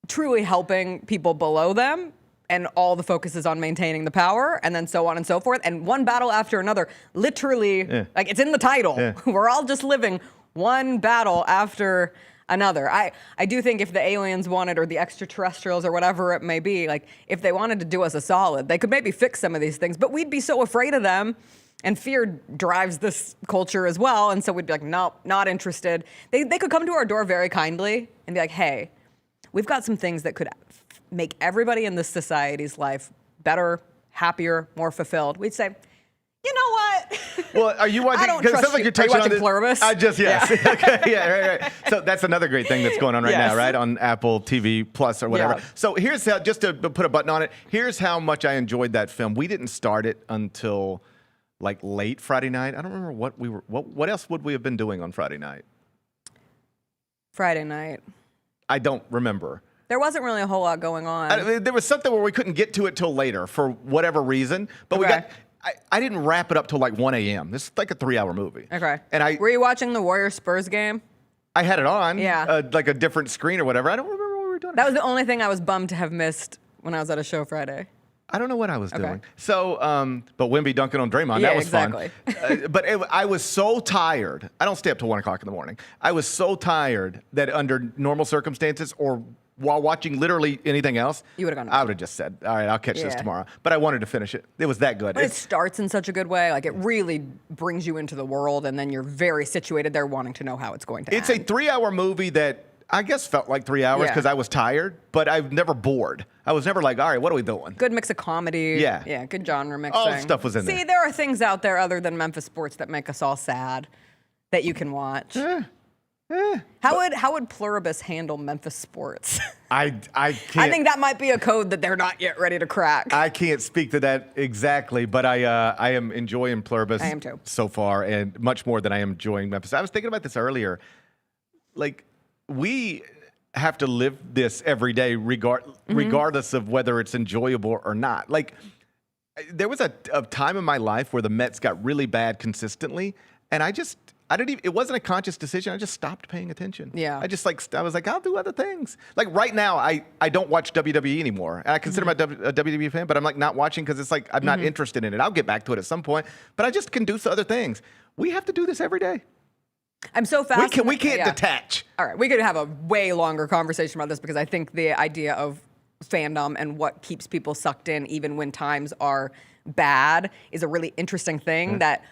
A: truly helping people below them, and all the focus is on maintaining the power, and then so on and so forth, and one battle after another, literally, like it's in the title.
P: Yeah.
A: We're all just living one battle after another. I do think if the aliens wanted, or the extraterrestrials, or whatever it may be, like if they wanted to do us a solid, they could maybe fix some of these things, but we'd be so afraid of them. And fear drives this culture as well. And so we'd be like, nope, not interested. They could come to our door very kindly and be like, hey, we've got some things that could make everybody in this society's life better, happier, more fulfilled. We'd say, you know what?
P: Well, are you watching?
A: I don't
P: Because it
A: trust
P: sounds like
A: you.
P: you're
A: Are you
P: touching on
A: watching
P: this.
A: Pluribus?
P: I just, yes.
A: Yeah.
P: Okay, yeah, right. So that's another great thing that's going on right
A: Yes.
P: now, right? On Apple TV Plus or whatever.
A: Yeah.
P: So here's how, just to put a button on it, here's how much I enjoyed that film. We didn't start it until like late Friday night. I don't remember what else would we have been doing on Friday night?
A: Friday night.
P: I don't remember.
A: There wasn't really a whole lot going on.
P: There was something where we couldn't get to it till later for whatever reason, but
A: Okay.
P: I didn't wrap it up till like 1 a.m. This is like a 3-hour movie.
A: Okay.
P: And
A: Were you watching the Warriors-Spurs game?
P: I had it on,
A: Yeah.
P: like a different screen or whatever. I don't remember what we were doing.
A: That was the only thing I was bummed to have missed when I was at a show Friday.
P: I don't know what I was
A: Okay.
P: doing. So, but Wemby dunking on Draymond,
A: Yeah,
P: that was
A: exactly.
P: fun. But I was so tired. I don't stay up till 1 o'clock in the morning. I was so tired that under normal circumstances or while watching literally anything else,
A: You would've gone to
P: I would have just said, all right, I'll catch this
A: Yeah.
P: tomorrow. But I wanted to finish it. It was that good.
A: But it starts in such a good way. Like, it really brings you into the world, and then you're very situated there wanting to know how it's going to
P: It's a
A: end.
P: 3-hour movie that I guess felt like 3 hours
A: Yeah.
P: because I was tired, but I've never bored. I was never like, all right, what are we doing?
A: Good mix of comedy.
P: Yeah.
A: Yeah, good genre mixing.
P: All the stuff was in
A: See,
P: there.
A: there are things out there other than Memphis sports that make us all sad that you can watch. How would Pluribus handle Memphis sports?
P: I can't.
A: I think that might be a code that they're not yet ready to crack.
P: I can't speak to that exactly, but I am enjoying Pluribus
A: I am too.
P: so far, and much more than I am enjoying Memphis. I was thinking about this earlier. Like, we have to live this every day, regardless of whether it's enjoyable or not. Like, there was a time in my life where the Mets got really bad consistently, and I it wasn't a conscious decision. I just stopped paying attention.
A: Yeah.
P: I was like, I'll do other things. Like right now, I don't watch WWE anymore. And I consider myself a WWE fan, but I'm like not watching because it's like I'm not interested in it. I'll get back to it at some point, but I just can do other things. We have to do this every day.
A: I'm so fascinated.
P: We can't detach.
A: All right, we could have a way longer conversation about this because I think the idea of fandom and what keeps people sucked in even when times are bad is a really interesting thing that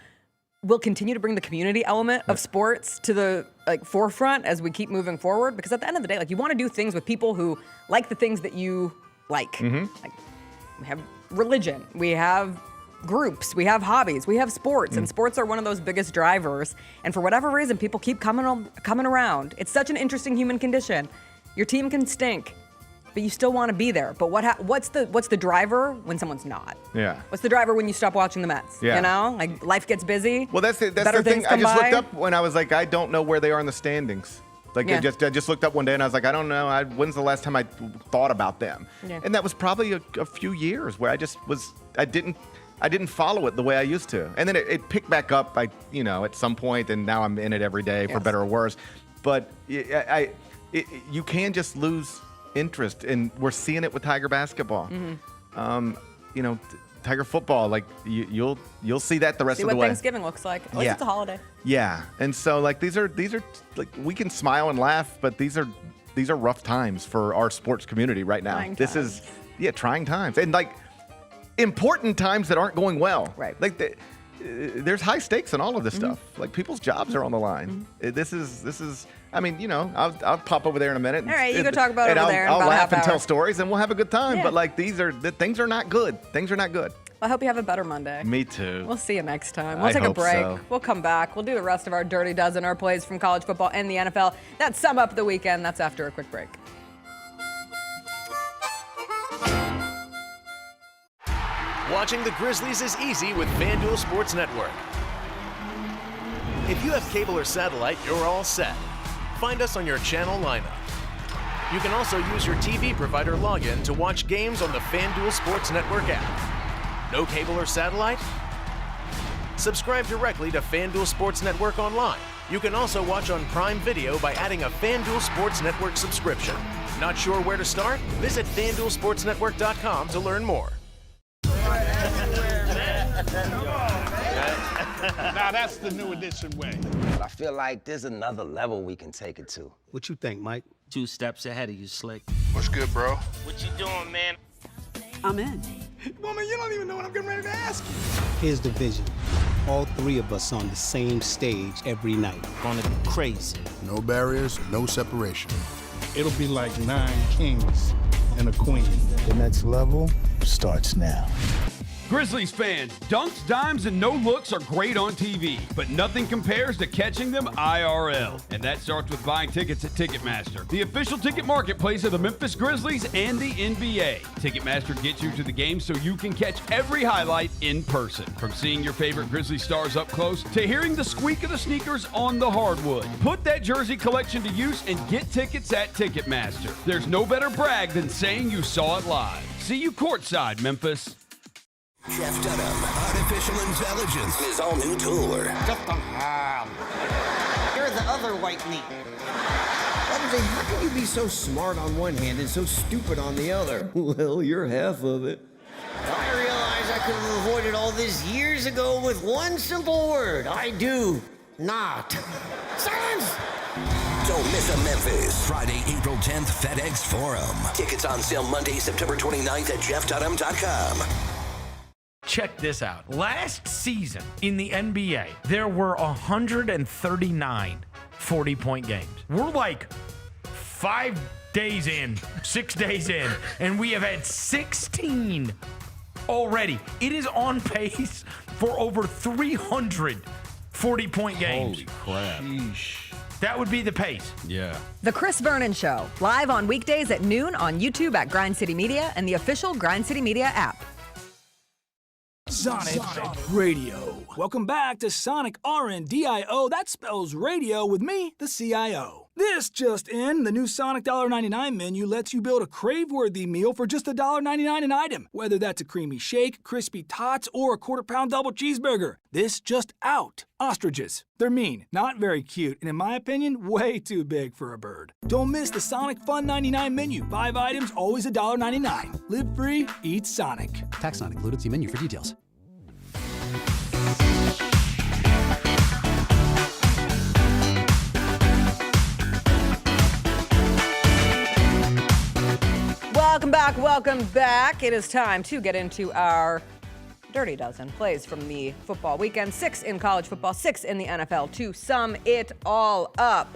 A: will continue to bring the community element of sports to the forefront as we keep moving forward. Because at the end of the day, you want to do things with people who like the things that you like. Like we have religion, we have groups, we have hobbies, we have sports, and sports are one of those biggest drivers. And for whatever reason, people keep coming around. It's such an interesting human condition. Your team can stink, but you still want to be there. But what's the driver when someone's not?
P: Yeah.
A: What's the driver when you stop watching the Mets?
P: Yeah.
A: You know, life gets busy.
P: Well, that's the thing. I just looked up when I was like, I don't know where they are in the standings. I just looked up one day and I was like, I don't know. When's the last time I thought about them? Yeah. And that was probably a few years where I didn't follow it the way I used to. And then it picked back up at some point, and now I'm in it every day for better or worse. But you can just lose interest, and we're seeing it with Tiger basketball. Tiger football, you'll see that the rest of the way.
A: See what Thanksgiving looks like. At least it's a holiday.
P: Yeah, and so these are we can smile and laugh, but these are rough times for our sports community right now. Trying times, and important times that aren't going well.
A: Right.
P: There's high stakes in all of this stuff. People's jobs are on the line. This is. I mean, I'll pop over there in a minute.
A: All right, you go talk about it over there in
P: I'll
A: about a
P: laugh
A: half
P: and
A: hour.
P: tell stories, and we'll have a good time.
A: Yeah.
P: But things are not good. Things are not good.
A: Well, I hope you have a better Monday.
P: Me too.
A: We'll see you next time. We'll
P: I
A: take a
P: hope
A: break.
P: so.
A: We'll come back. We'll do the rest of our Dirty Dozen, our plays from college football and the NFL. That's sum up the weekend. That's after a quick break.
Q: Watching the Grizzlies is easy with FanDuel Sports Network. If you have cable or satellite, you're all set. Find us on your channel lineup. You can also use your TV provider login to watch games on the FanDuel Sports Network app. No cable or satellite? Subscribe directly to FanDuel Sports Network online. You can also watch on Prime Video by adding a FanDuel Sports Network subscription. Not sure where to start? Visit FanDuelSportsNetwork.com to learn more.
R: Now that's the new edition way.
S: I feel like there's another level we can take it to.
T: What you think, Mike?
U: 2 steps ahead of you, Slick.
R: What's good, bro?
U: What you doing, man?
V: I'm in.
R: Woman, you don't even know what I'm getting ready to ask you.
T: Here's the vision. All 3 of us on the same stage every night.
U: Gonna be crazy.
W: No barriers, no separation.
X: It'll be like 9 kings and a queen.
W: The next level starts now.
C: Grizzlies fans, dunks, dimes, and no-looks are great on TV, but nothing compares to catching them IRL. And that starts with buying tickets at Ticketmaster, the official ticket marketplace of the Memphis Grizzlies and the NBA. Ticketmaster gets you to the game so you can catch every highlight in person. From seeing your favorite Grizzlies stars up close to hearing the squeak of the sneakers on the hardwood. Put that jersey collection to use and get tickets at Ticketmaster. There's no better brag than saying you saw it live. See you courtside, Memphis.
D: Jeff Dunham, Artificial Intelligence, his all-new tour.
Y: You're the other white meat. How can you be so smart on one hand and so stupid on the other? Well, you're half of it. I realize I could have avoided all this years ago with one simple word. I do not. Silence!
D: Don't miss a Memphis. Friday, April 10th, FedEx Forum. Tickets on sale Monday, September 29th at jeffdunham.com.
H: Check this out. Last season in the NBA, there were 139 40-point games. We're like 5 days in, 6 days in, and we have had 16 already. It is on pace for over 300 40-point games.
B: Holy crap.
H: Sheesh. That would be the pace.
B: Yeah.
A: The Chris Vernon Show, live on weekdays at noon on YouTube at Grind City Media and the official Grind City Media app.
E: Sonic Radio. Welcome back to Sonic RNDIO. That spells radio with me, the CIO. This just in, the new Sonic $1.99 menu lets you build a crave-worthy meal for just $1.99 an item, whether that's a creamy shake, crispy tots, or a quarter-pound double cheeseburger. This just out. Ostriches. They're mean, not very cute, and in my opinion, way too big for a bird. Don't miss the Sonic Fun 99 menu. 5 items, always $1.99. Live free, eat Sonic.
F: Tax not included. See menu for details.
A: Welcome back. It is time to get into our Dirty Dozen plays from the football weekend. 6 in college football, 6 in the NFL to sum it all up.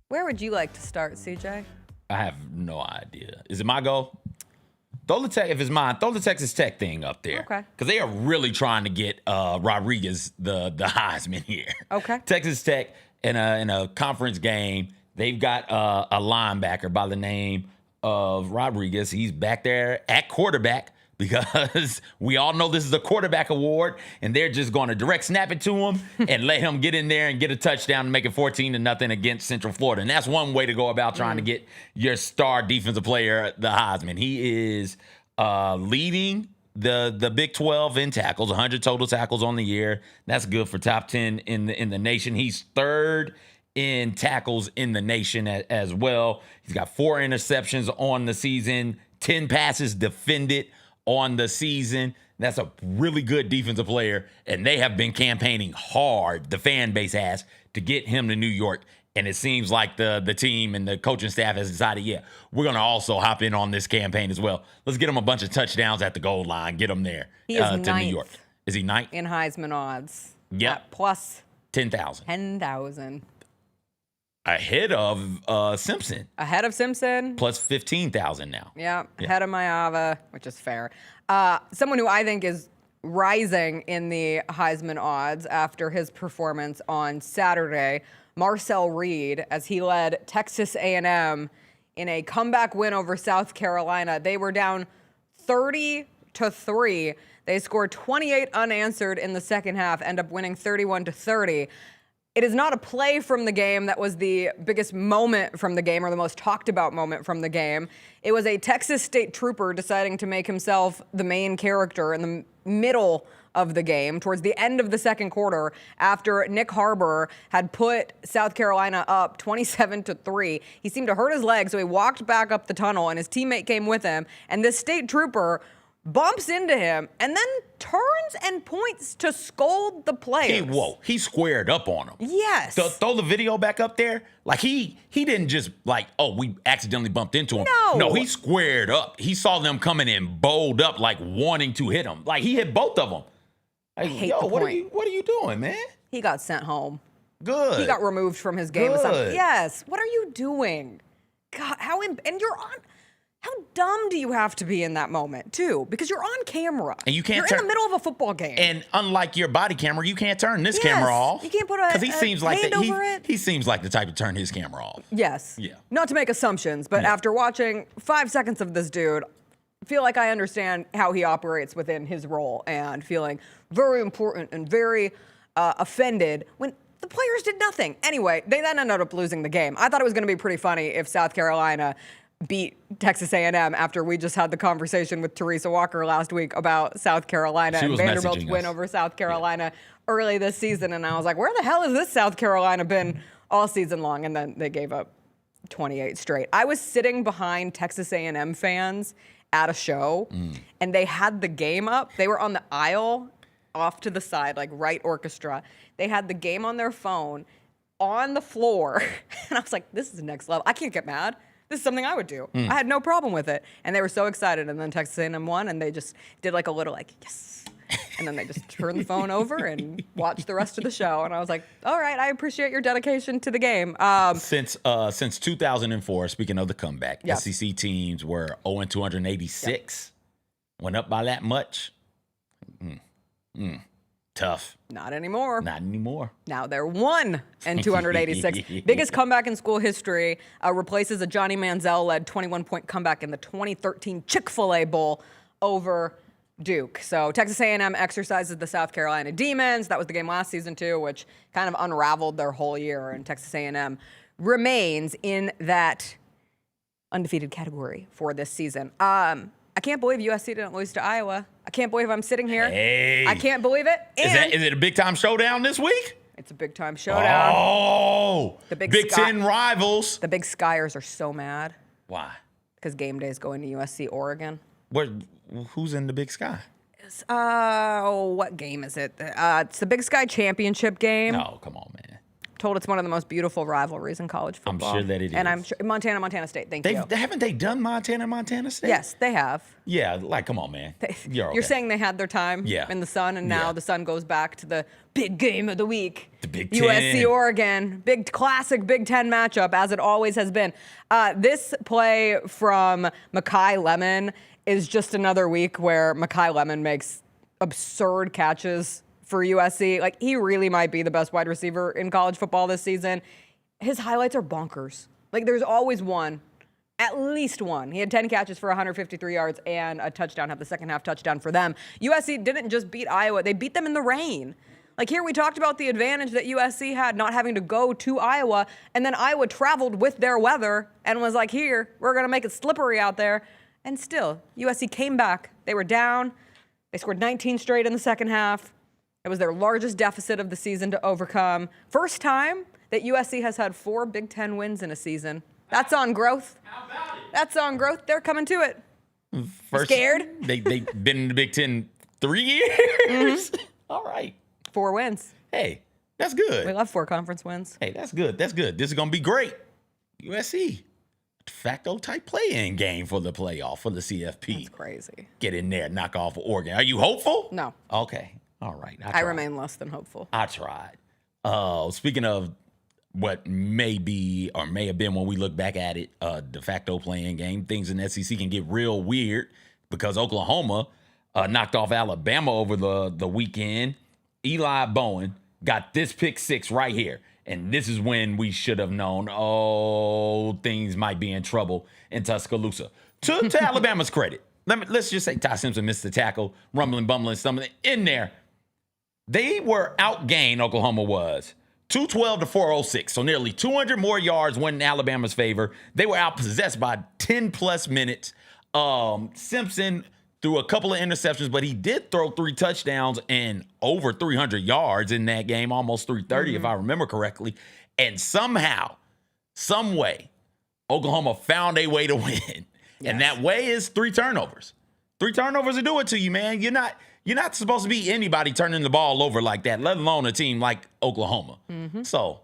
A: Where would you like to start, CJ?
B: I have no idea. Is it my goal? If it's mine, throw the Texas Tech thing up there.
A: Okay.
B: Because they are really trying to get Rodriguez the Heisman here.
A: Okay.
B: Texas Tech in a conference game, they've got a linebacker by the name of Rodriguez. He's back there at quarterback because we all know this is a quarterback award, and they're just going to direct snap it to him and let him get in there and get a touchdown and make it 14-0 against Central Florida. And that's one way to go about trying to get your star defensive player the Heisman. He is leading the Big 12 in tackles, 100 total tackles on the year. That's good for top 10 in the nation. He's third in tackles in the nation as well. He's got 4 interceptions on the season, 10 passes defended on the season. That's a really good defensive player, and they have been campaigning hard, the fan base has, to get him to New York. And it seems like the team and the coaching staff has decided, yeah, we're going to also hop in on this campaign as well. Let's get him a bunch of touchdowns at the goal line, get him there to New York. Is he ninth?
A: In Heisman odds.
B: Yep.
A: Plus
B: 10,000.
A: 10,000.
B: Ahead of Simpson.
A: Ahead of Simpson.
B: Plus 15,000 now.
A: Yeah, ahead of Mayava, which is fair. Someone who I think is rising in the Heisman odds after his performance on Saturday, Marcel Reed, as he led Texas A&M in a comeback win over South Carolina. They were down 30-3. They scored 28 unanswered in the second half, end up winning 31-30. It is not a play from the game that was the biggest moment from the game or the most talked about moment from the game. It was a Texas State trooper deciding to make himself the main character in the middle of the game, towards the end of the second quarter, after Nick Harbor had put South Carolina up 27-3. He seemed to hurt his leg, so he walked back up the tunnel, and his teammate came with him. And this state trooper bumps into him and then turns and points to scold the players.
B: He squared up on him.
A: Yes.
B: Throw the video back up there. Like, he didn't just we accidentally bumped into him.
A: No,
B: he squared up. He saw them coming in bowled up, like wanting to hit him. Like, he hit both of them. Like,
A: I hate the point.
B: What are you doing, man?
A: He got sent home.
B: Good.
A: He got removed from his game.
B: Good.
A: Yes. What are you doing? God, and you're on. How dumb do you have to be in that moment, too? Because you're on camera.
B: And you can't
A: You're in the middle of a football game.
B: And unlike your body camera, you can't turn this camera off.
A: You can't put a hand over it.
B: He seems like the type to turn his camera off.
A: Yes.
B: Yeah.
A: Not to make assumptions, but after watching 5 seconds of this dude, I feel like I understand how he operates within his role and feeling very important and very offended when the players did nothing. Anyway, they then ended up losing the game. I thought it was going to be pretty funny if South Carolina beat Texas A&M after we just had the conversation with Teresa Walker last week about South Carolina and Vanderbilt's win over South Carolina early this season. And I was like, where the hell has this South Carolina been all season long? And then they gave up 28 straight. I was sitting behind Texas A&M fans at a show, and they had the game up. They were on the aisle off to the side, like right orchestra. They had the game on their phone on the floor. And I was like, this is next level. I can't get mad. This is something I would do. I had no problem with it. And they were so excited. And then Texas A&M won, and they just did like a little yes. And then they just turned the phone over and watched the rest of the show. And I was like, all right, I appreciate your dedication to the game.
B: Since 2004, speaking of the comeback, SEC teams were 0-286. Went up by that much. Tough.
A: Not anymore.
B: Not anymore.
A: Now they're 1-286. Biggest comeback in school history. Replaces a Johnny Manziel-led 21-point comeback in the 2013 Chick-fil-A Bowl over Duke. So Texas A&M exercises the South Carolina Demons. That was the game last season too, which kind of unraveled their whole year. And Texas A&M remains in that undefeated category for this season. I can't believe USC didn't lose to Iowa. I can't believe I'm sitting here.
B: Hey.
A: I can't believe it.
B: Is it a big-time showdown this week?
A: It's a big-time showdown.
B: Oh,
A: the
B: Big Ten rivals.
A: The Big Skyers are so mad.
B: Why?
A: Because game day is going to USC, Oregon.
B: Who's in the Big Sky?
A: What game is it? It's the Big Sky Championship game.
B: Oh, come on, man.
A: Told it's one of the most beautiful rivalries in college football.
B: I'm sure that it is.
A: And I'm sure Montana State. Thank you.
B: Haven't they done Montana State?
A: Yes, they have.
B: Yeah, like, come on, man.
A: You're saying they had their time in the sun, and now the sun goes back to the big game of the week.
B: The Big Ten.
A: USC, Oregon. Big classic Big Ten matchup, as it always has been. This play from Makai Lemon is just another week where Makai Lemon makes absurd catches for USC. Like, he really might be the best wide receiver in college football this season. His highlights are bonkers. Like, there's always one, at least one. He had 10 catches for 153 yards and a touchdown, have the second half touchdown for them. USC didn't just beat Iowa, they beat them in the rain. Like, here we talked about the advantage that USC had not having to go to Iowa, and then Iowa traveled with their weather and was like, here, we're going to make it slippery out there. And still, USC came back. They were down. They scored 19 straight in the second half. It was their largest deficit of the season to overcome. First time that USC has had 4 Big Ten wins in a season. That's on growth.
B: How about it?
A: That's on growth. They're coming to it.
B: First,
A: scared?
B: They've been in the Big Ten 3 years.
A: Mm-hmm.
B: All right.
A: 4 wins.
B: Hey, that's good.
A: We love 4 conference wins.
B: Hey, that's good. That's good. This is going to be great. USC. De facto type play-in game for the playoff, for the CFP.
A: That's crazy.
B: Get in there, knock off Oregon. Are you hopeful?
A: No.
B: Okay. All right.
A: I remain less than hopeful.
B: I tried. Speaking of what may be or may have been when we look back at it, de facto play-in game, things in the SEC can get real weird because Oklahoma knocked off Alabama over the weekend. Eli Bowen got this pick 6 right here. And this is when we should have known, things might be in trouble in Tuscaloosa. To Alabama's credit, let's just say Ty Simpson missed the tackle, rumbling, bumbling, something in there. They were outgained, Oklahoma was, 212 to 406. So nearly 200 more yards went in Alabama's favor. They were outpossessed by 10-plus minutes. Simpson threw a couple of interceptions, but he did throw 3 touchdowns and over 300 yards in that game, almost 330 if I remember correctly. And somehow, some way, Oklahoma found a way to win. Yes. And that way is 3 turnovers. 3 turnovers will do it to you, man. You're not supposed to be anybody turning the ball over like that, let alone a team like Oklahoma. Mm-hmm. So,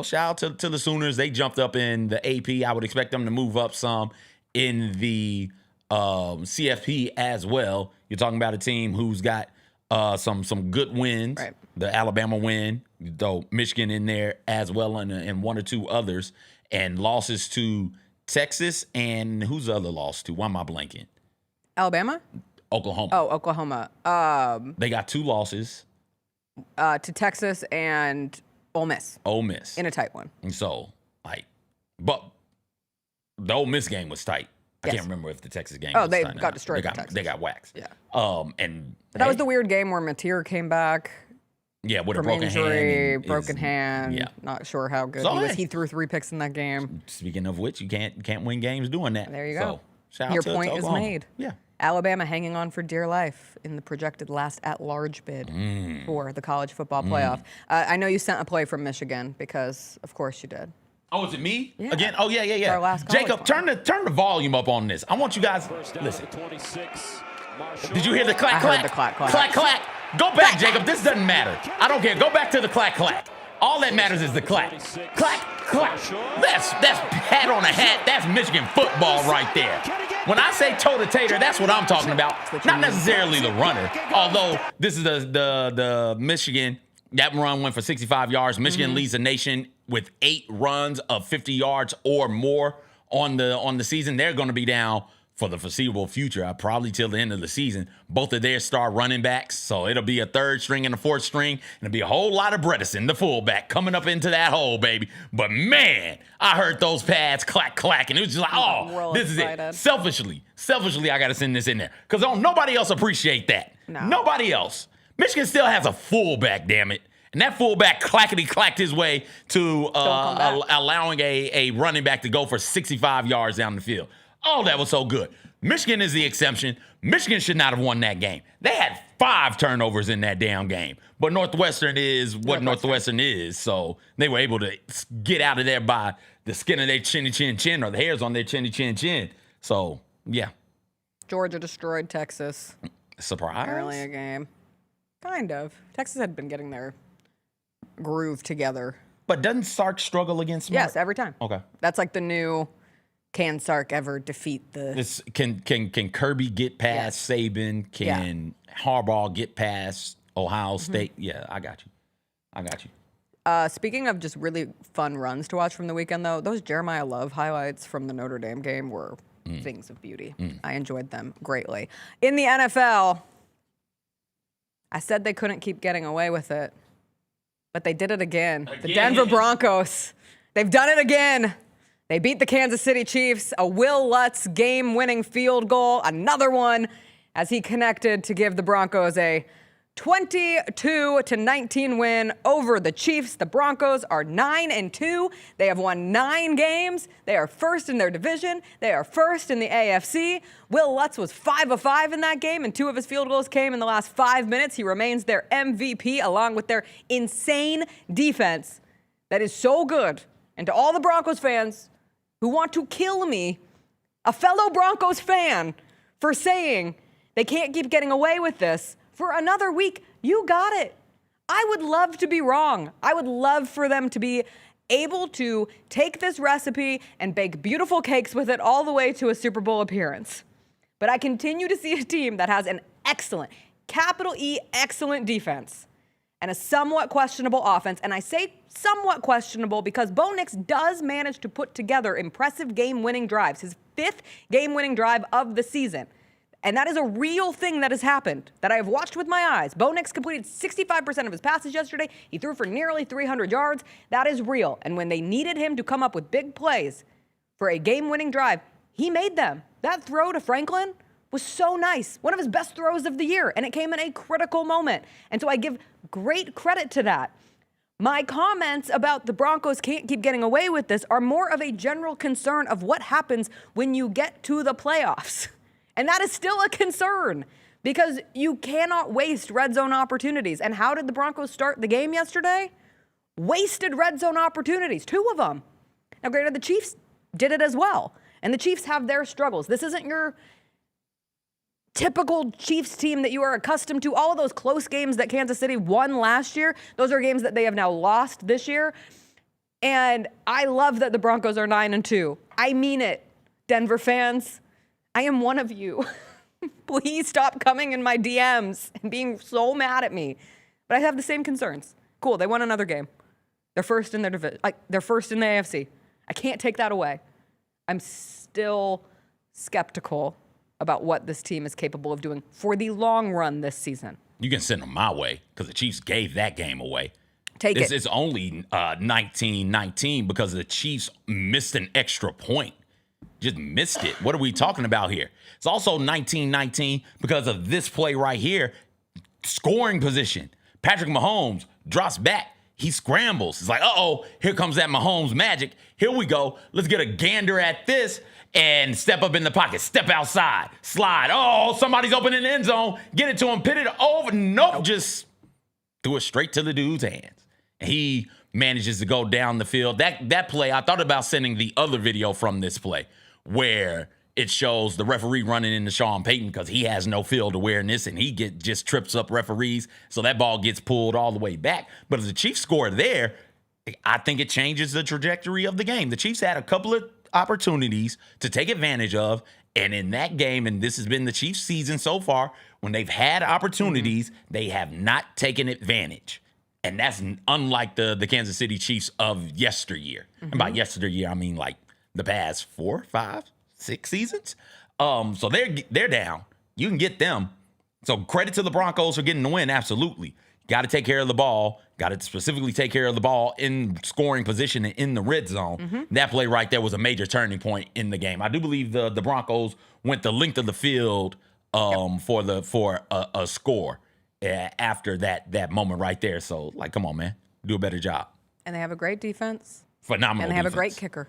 B: shout out to the Sooners. They jumped up in the AP. I would expect them to move up some in the CFP as well. You're talking about a team who's got some good wins. Right. The Alabama win, though Michigan in there as well, and 1 or 2 others, and losses to Texas, and who's the other loss to? Why am I blanking?
A: Alabama?
B: Oklahoma.
A: Oh, Oklahoma.
B: They got 2 losses.
A: To Texas and Ole Miss.
B: Ole Miss.
A: In a tight one.
B: And so, but the Ole Miss game was tight. I can't remember if the Texas game was
A: they
B: tight.
A: got destroyed by Texas.
B: They got waxed.
A: Yeah.
B: But
A: that was the weird game where Mateer came back.
B: Yeah, with a
A: from injury,
B: broken
A: hand.
B: Yeah.
A: Not sure how good
B: So,
A: he was. He threw 3 picks in that game.
B: Speaking of which, you can't win games doing that.
A: There you go.
B: So, shout
A: Your
B: out to
A: point is
B: Oklahoma.
A: made.
B: Yeah.
A: Alabama hanging on for dear life in the projected last at-large bid for the college football playoff. I know you sent a play from Michigan because, of course, you did.
B: Oh, is it me?
A: Yeah.
B: Again? Oh, yeah.
A: Our last
B: Jacob, turn the volume up on this. I want you guys listen. Did you hear the clack, clack?
A: I heard the clack, clack.
B: Clack, clack. Go back, Jacob. This doesn't matter. I don't care. Go back to the clack, clack. All that matters is the clack. Clack, clack. That's hat on a hat. That's Michigan football right there. When I say toe tater, that's what I'm talking about. Not necessarily the runner. Although this is the Michigan. That run went for 65 yards. Michigan leads the nation with 8 runs of 50 yards or more on the season. They're going to be down for the foreseeable future, probably till the end of the season. Both of their star running backs, so it'll be a 3rd string and a 4th string, and it'll be a whole lot of Bredesen, the fullback, coming up into that hole, baby. But man, I heard those pads clack, clack, and it was just like, this is it. Selfishly, I got to send this in there because nobody else appreciate that.
A: No.
B: Nobody else. Michigan still has a fullback, damn it. And that fullback clackety-clacked his way to allowing a running back to go for 65 yards down the field. Oh, that was so good. Michigan is the exception. Michigan should not have won that game. They had 5 turnovers in that damn game. But Northwestern is what Northwestern is. So they were able to get out of there by the skin of their chinny chin chin or the hairs on their chinny chin chin. So, yeah.
A: Georgia destroyed Texas.
B: Surprise?
A: Early game. Kind of. Texas had been getting their groove together.
B: But doesn't Sark struggle against Smart?
A: Yes, every time.
B: Okay.
A: That's like the new... Can Sark ever defeat the...
B: Can Kirby get past Saban? Can Harbaugh get past Ohio State? Yeah, I got you.
A: Speaking of just really fun runs to watch from the weekend, though, those Jeremiah Love highlights from the Notre Dame game were things of beauty. I enjoyed them greatly. In the NFL, I said they couldn't keep getting away with it, but they did it again. The Denver Broncos, they've done it again. They beat the Kansas City Chiefs, a Will Lutz game-winning field goal, another one as he connected to give the Broncos a 22-19 win over the Chiefs. The Broncos are 9-2. They have won 9 games. They are first in their division. They are first in the AFC. Will Lutz was 5 of 5 in that game, and 2 of his field goals came in the last 5 minutes. He remains their MVP along with their insane defense that is so good. And to all the Broncos fans who want to kill me, a fellow Broncos fan, for saying they can't keep getting away with this for another week, you got it. I would love to be wrong. I would love for them to be able to take this recipe and bake beautiful cakes with it all the way to a Super Bowl appearance. But I continue to see a team that has an excellent, capital E, excellent defense and a somewhat questionable offense. And I say somewhat questionable because Bo Nix does manage to put together impressive game-winning drives, his 5th game-winning drive of the season. And that is a real thing that has happened that I have watched with my eyes. Bo Nix completed 65% of his passes yesterday. He threw for nearly 300 yards. That is real. And when they needed him to come up with big plays for a game-winning drive, he made them. That throw to Franklin was so nice. One of his best throws of the year. And it came in a critical moment. And so I give great credit to that. My comments about the Broncos can't keep getting away with this are more of a general concern of what happens when you get to the playoffs. And that is still a concern because you cannot waste red zone opportunities. And how did the Broncos start the game yesterday? Wasted red zone opportunities, 2 of them. Now, granted, the Chiefs did it as well. And the Chiefs have their struggles. This isn't your typical Chiefs team that you are accustomed to. All of those close games that Kansas City won last year, those are games that they have now lost this year. And I love that the Broncos are 9-2. I mean it, Denver fans. I am one of you. Please stop coming in my DMs and being so mad at me. But I have the same concerns. Cool, they won another game. They're first in their division. They're first in the AFC. I can't take that away. I'm still skeptical about what this team is capable of doing for the long run this season.
B: You can send them my way because the Chiefs gave that game away.
A: Take it.
B: It's only 19-19 because the Chiefs missed an extra point. Just missed it. What are we talking about here? It's also 19-19 because of this play right here. Scoring position. Patrick Mahomes drops back. He scrambles. It's like, uh-oh, here comes that Mahomes magic. Here we go. Let's get a gander at this and step up in the pocket. Step outside. Slide. Oh, somebody's open in the end zone. Get it to him. Pit it over. Nope. Just threw it straight to the dude's hands. And he manages to go down the field. That play, I thought about sending the other video from this play where it shows the referee running into Sean Payton because he has no field awareness and he just trips up referees. So that ball gets pulled all the way back. But if the Chiefs score there, I think it changes the trajectory of the game. The Chiefs had a couple of opportunities to take advantage of. And in that game, and this has been the Chiefs season so far, when they've had opportunities, they have not taken advantage. And that's unlike the Kansas City Chiefs of yesteryear. And by yesteryear, I mean like the past 4, 5, 6 seasons. So they're down. You can get them. So credit to the Broncos for getting the win, absolutely. Got to take care of the ball. Got to specifically take care of the ball in scoring position and in the red zone. That play right there was a major turning point in the game. I do believe the Broncos went the length of the field for a score. after that moment right there. So, like, come on, man. Do a better job.
A: And they have a great defense.
B: Phenomenal
A: And they have
B: defense.
A: a great kicker.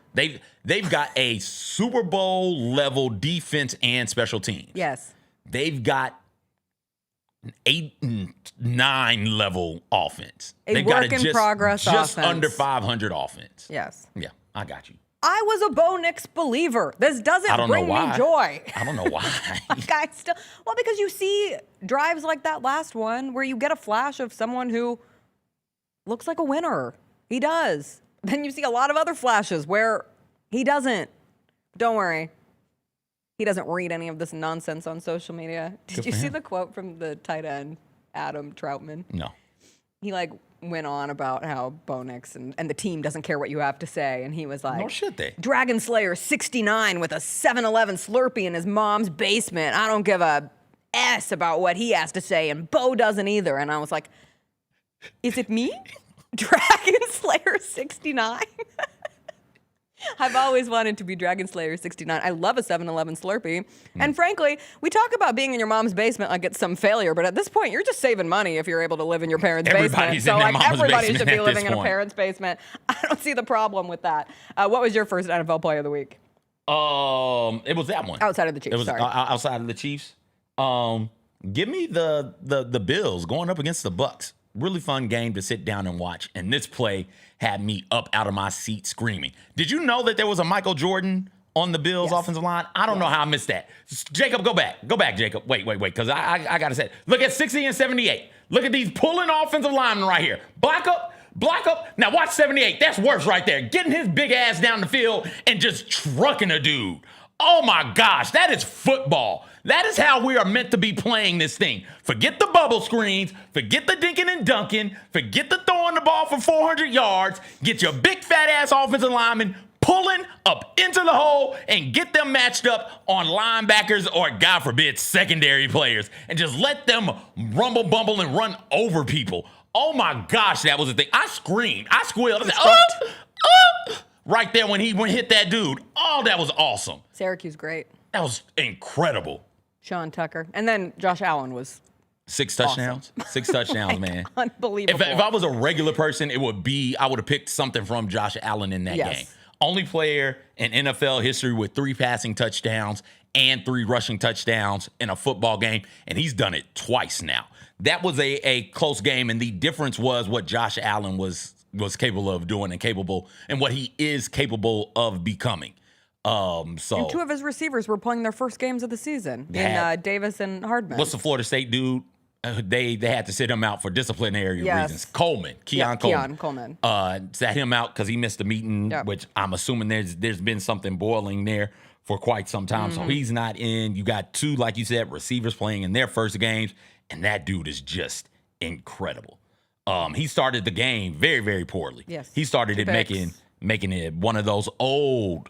B: They've got a Super Bowl level defense and special teams.
A: Yes.
B: They've got an 8 and 9 level offense. They've got
A: work in progress
B: just
A: offense.
B: under 500 offense.
A: Yes.
B: Yeah, I got you.
A: I was a Bo Nix believer. This
B: I
A: doesn't
B: don't
A: bring
B: know why.
A: me joy.
B: I don't know why.
A: Because you see drives like that last one where you get a flash of someone who looks like a winner. He does. Then you see a lot of other flashes where he doesn't. Don't worry. He doesn't read any of this nonsense on social media. Did you see the quote from the tight end, Adam Troutman?
B: No.
A: He went on about how Bo Nix and the team doesn't care what you have to say. And he was like,
B: No shit they.
A: Dragon Slayer 69 with a 7-Eleven Slurpee in his mom's basement. I don't give a S about what he has to say. And Bo doesn't either. And I was like, is it me? Dragon Slayer 69? I've always wanted to be Dragon Slayer 69. I love a 7-Eleven Slurpee. And frankly, we talk about being in your mom's basement like it's some failure, but at this point, you're just saving money if you're able to live in your parents'
B: Everybody's
A: basement.
B: in their mom's
A: everybody
B: basement
A: should be
B: at
A: living
B: this
A: in a
B: point.
A: parent's basement. I don't see the problem with that. What was your first NFL play of the week?
B: It was that one.
A: Outside of the Chiefs,
B: It was
A: sorry.
B: outside of the Chiefs. Give me the Bills going up against the Bucs. Really fun game to sit down and watch. And this play had me up out of my seat screaming. Did you know that there was a Michael Jordan on the Bills offensive line? I don't know how I missed that. Jacob, go back. Go back, Jacob. Wait, because I got to say, look at 60 and 78. Look at these pulling offensive linemen right here. Block up. Now watch 78. That's worse right there. Getting his big ass down the field and just trucking a dude. Oh my gosh, that is football. That is how we are meant to be playing this thing. Forget the bubble screens. Forget the dinking and dunking. Forget the throwing the ball for 400 yards. Get your big fat ass offensive lineman pulling up into the hole and get them matched up on linebackers or, God forbid, secondary players. And just let them rumble, bumble, and run over people. Oh my gosh, that was the thing. I screamed. I squealed. I said, right there when he hit that dude. Oh, that was awesome.
A: Syracuse, great.
B: That was incredible.
A: Sean Tucker. And then Josh Allen was
B: 6 touchdowns.
A: awesome.
B: 6 touchdowns, man.
A: Unbelievable.
B: If I was a regular person, I would have picked something from Josh Allen in that game. Only player in NFL history with 3 passing touchdowns and 3 rushing touchdowns in a football game, and he's done it twice now. That was a close game, and the difference was what Josh Allen was capable of doing and what he is capable of becoming.
A: And 2 of his receivers were playing their first games of the season in Davis and Hardman.
B: What's the Florida State dude? They had to sit him out for disciplinary reasons. Keon
A: Coleman.
B: Sat him out because he missed a meeting, which I'm assuming there's been something boiling there for quite some time. So he's not in. You got 2, like you said, receivers playing in their first games, and that dude is just incredible. He started the game very, very poorly.
A: Yes.
B: He started it making it one of those old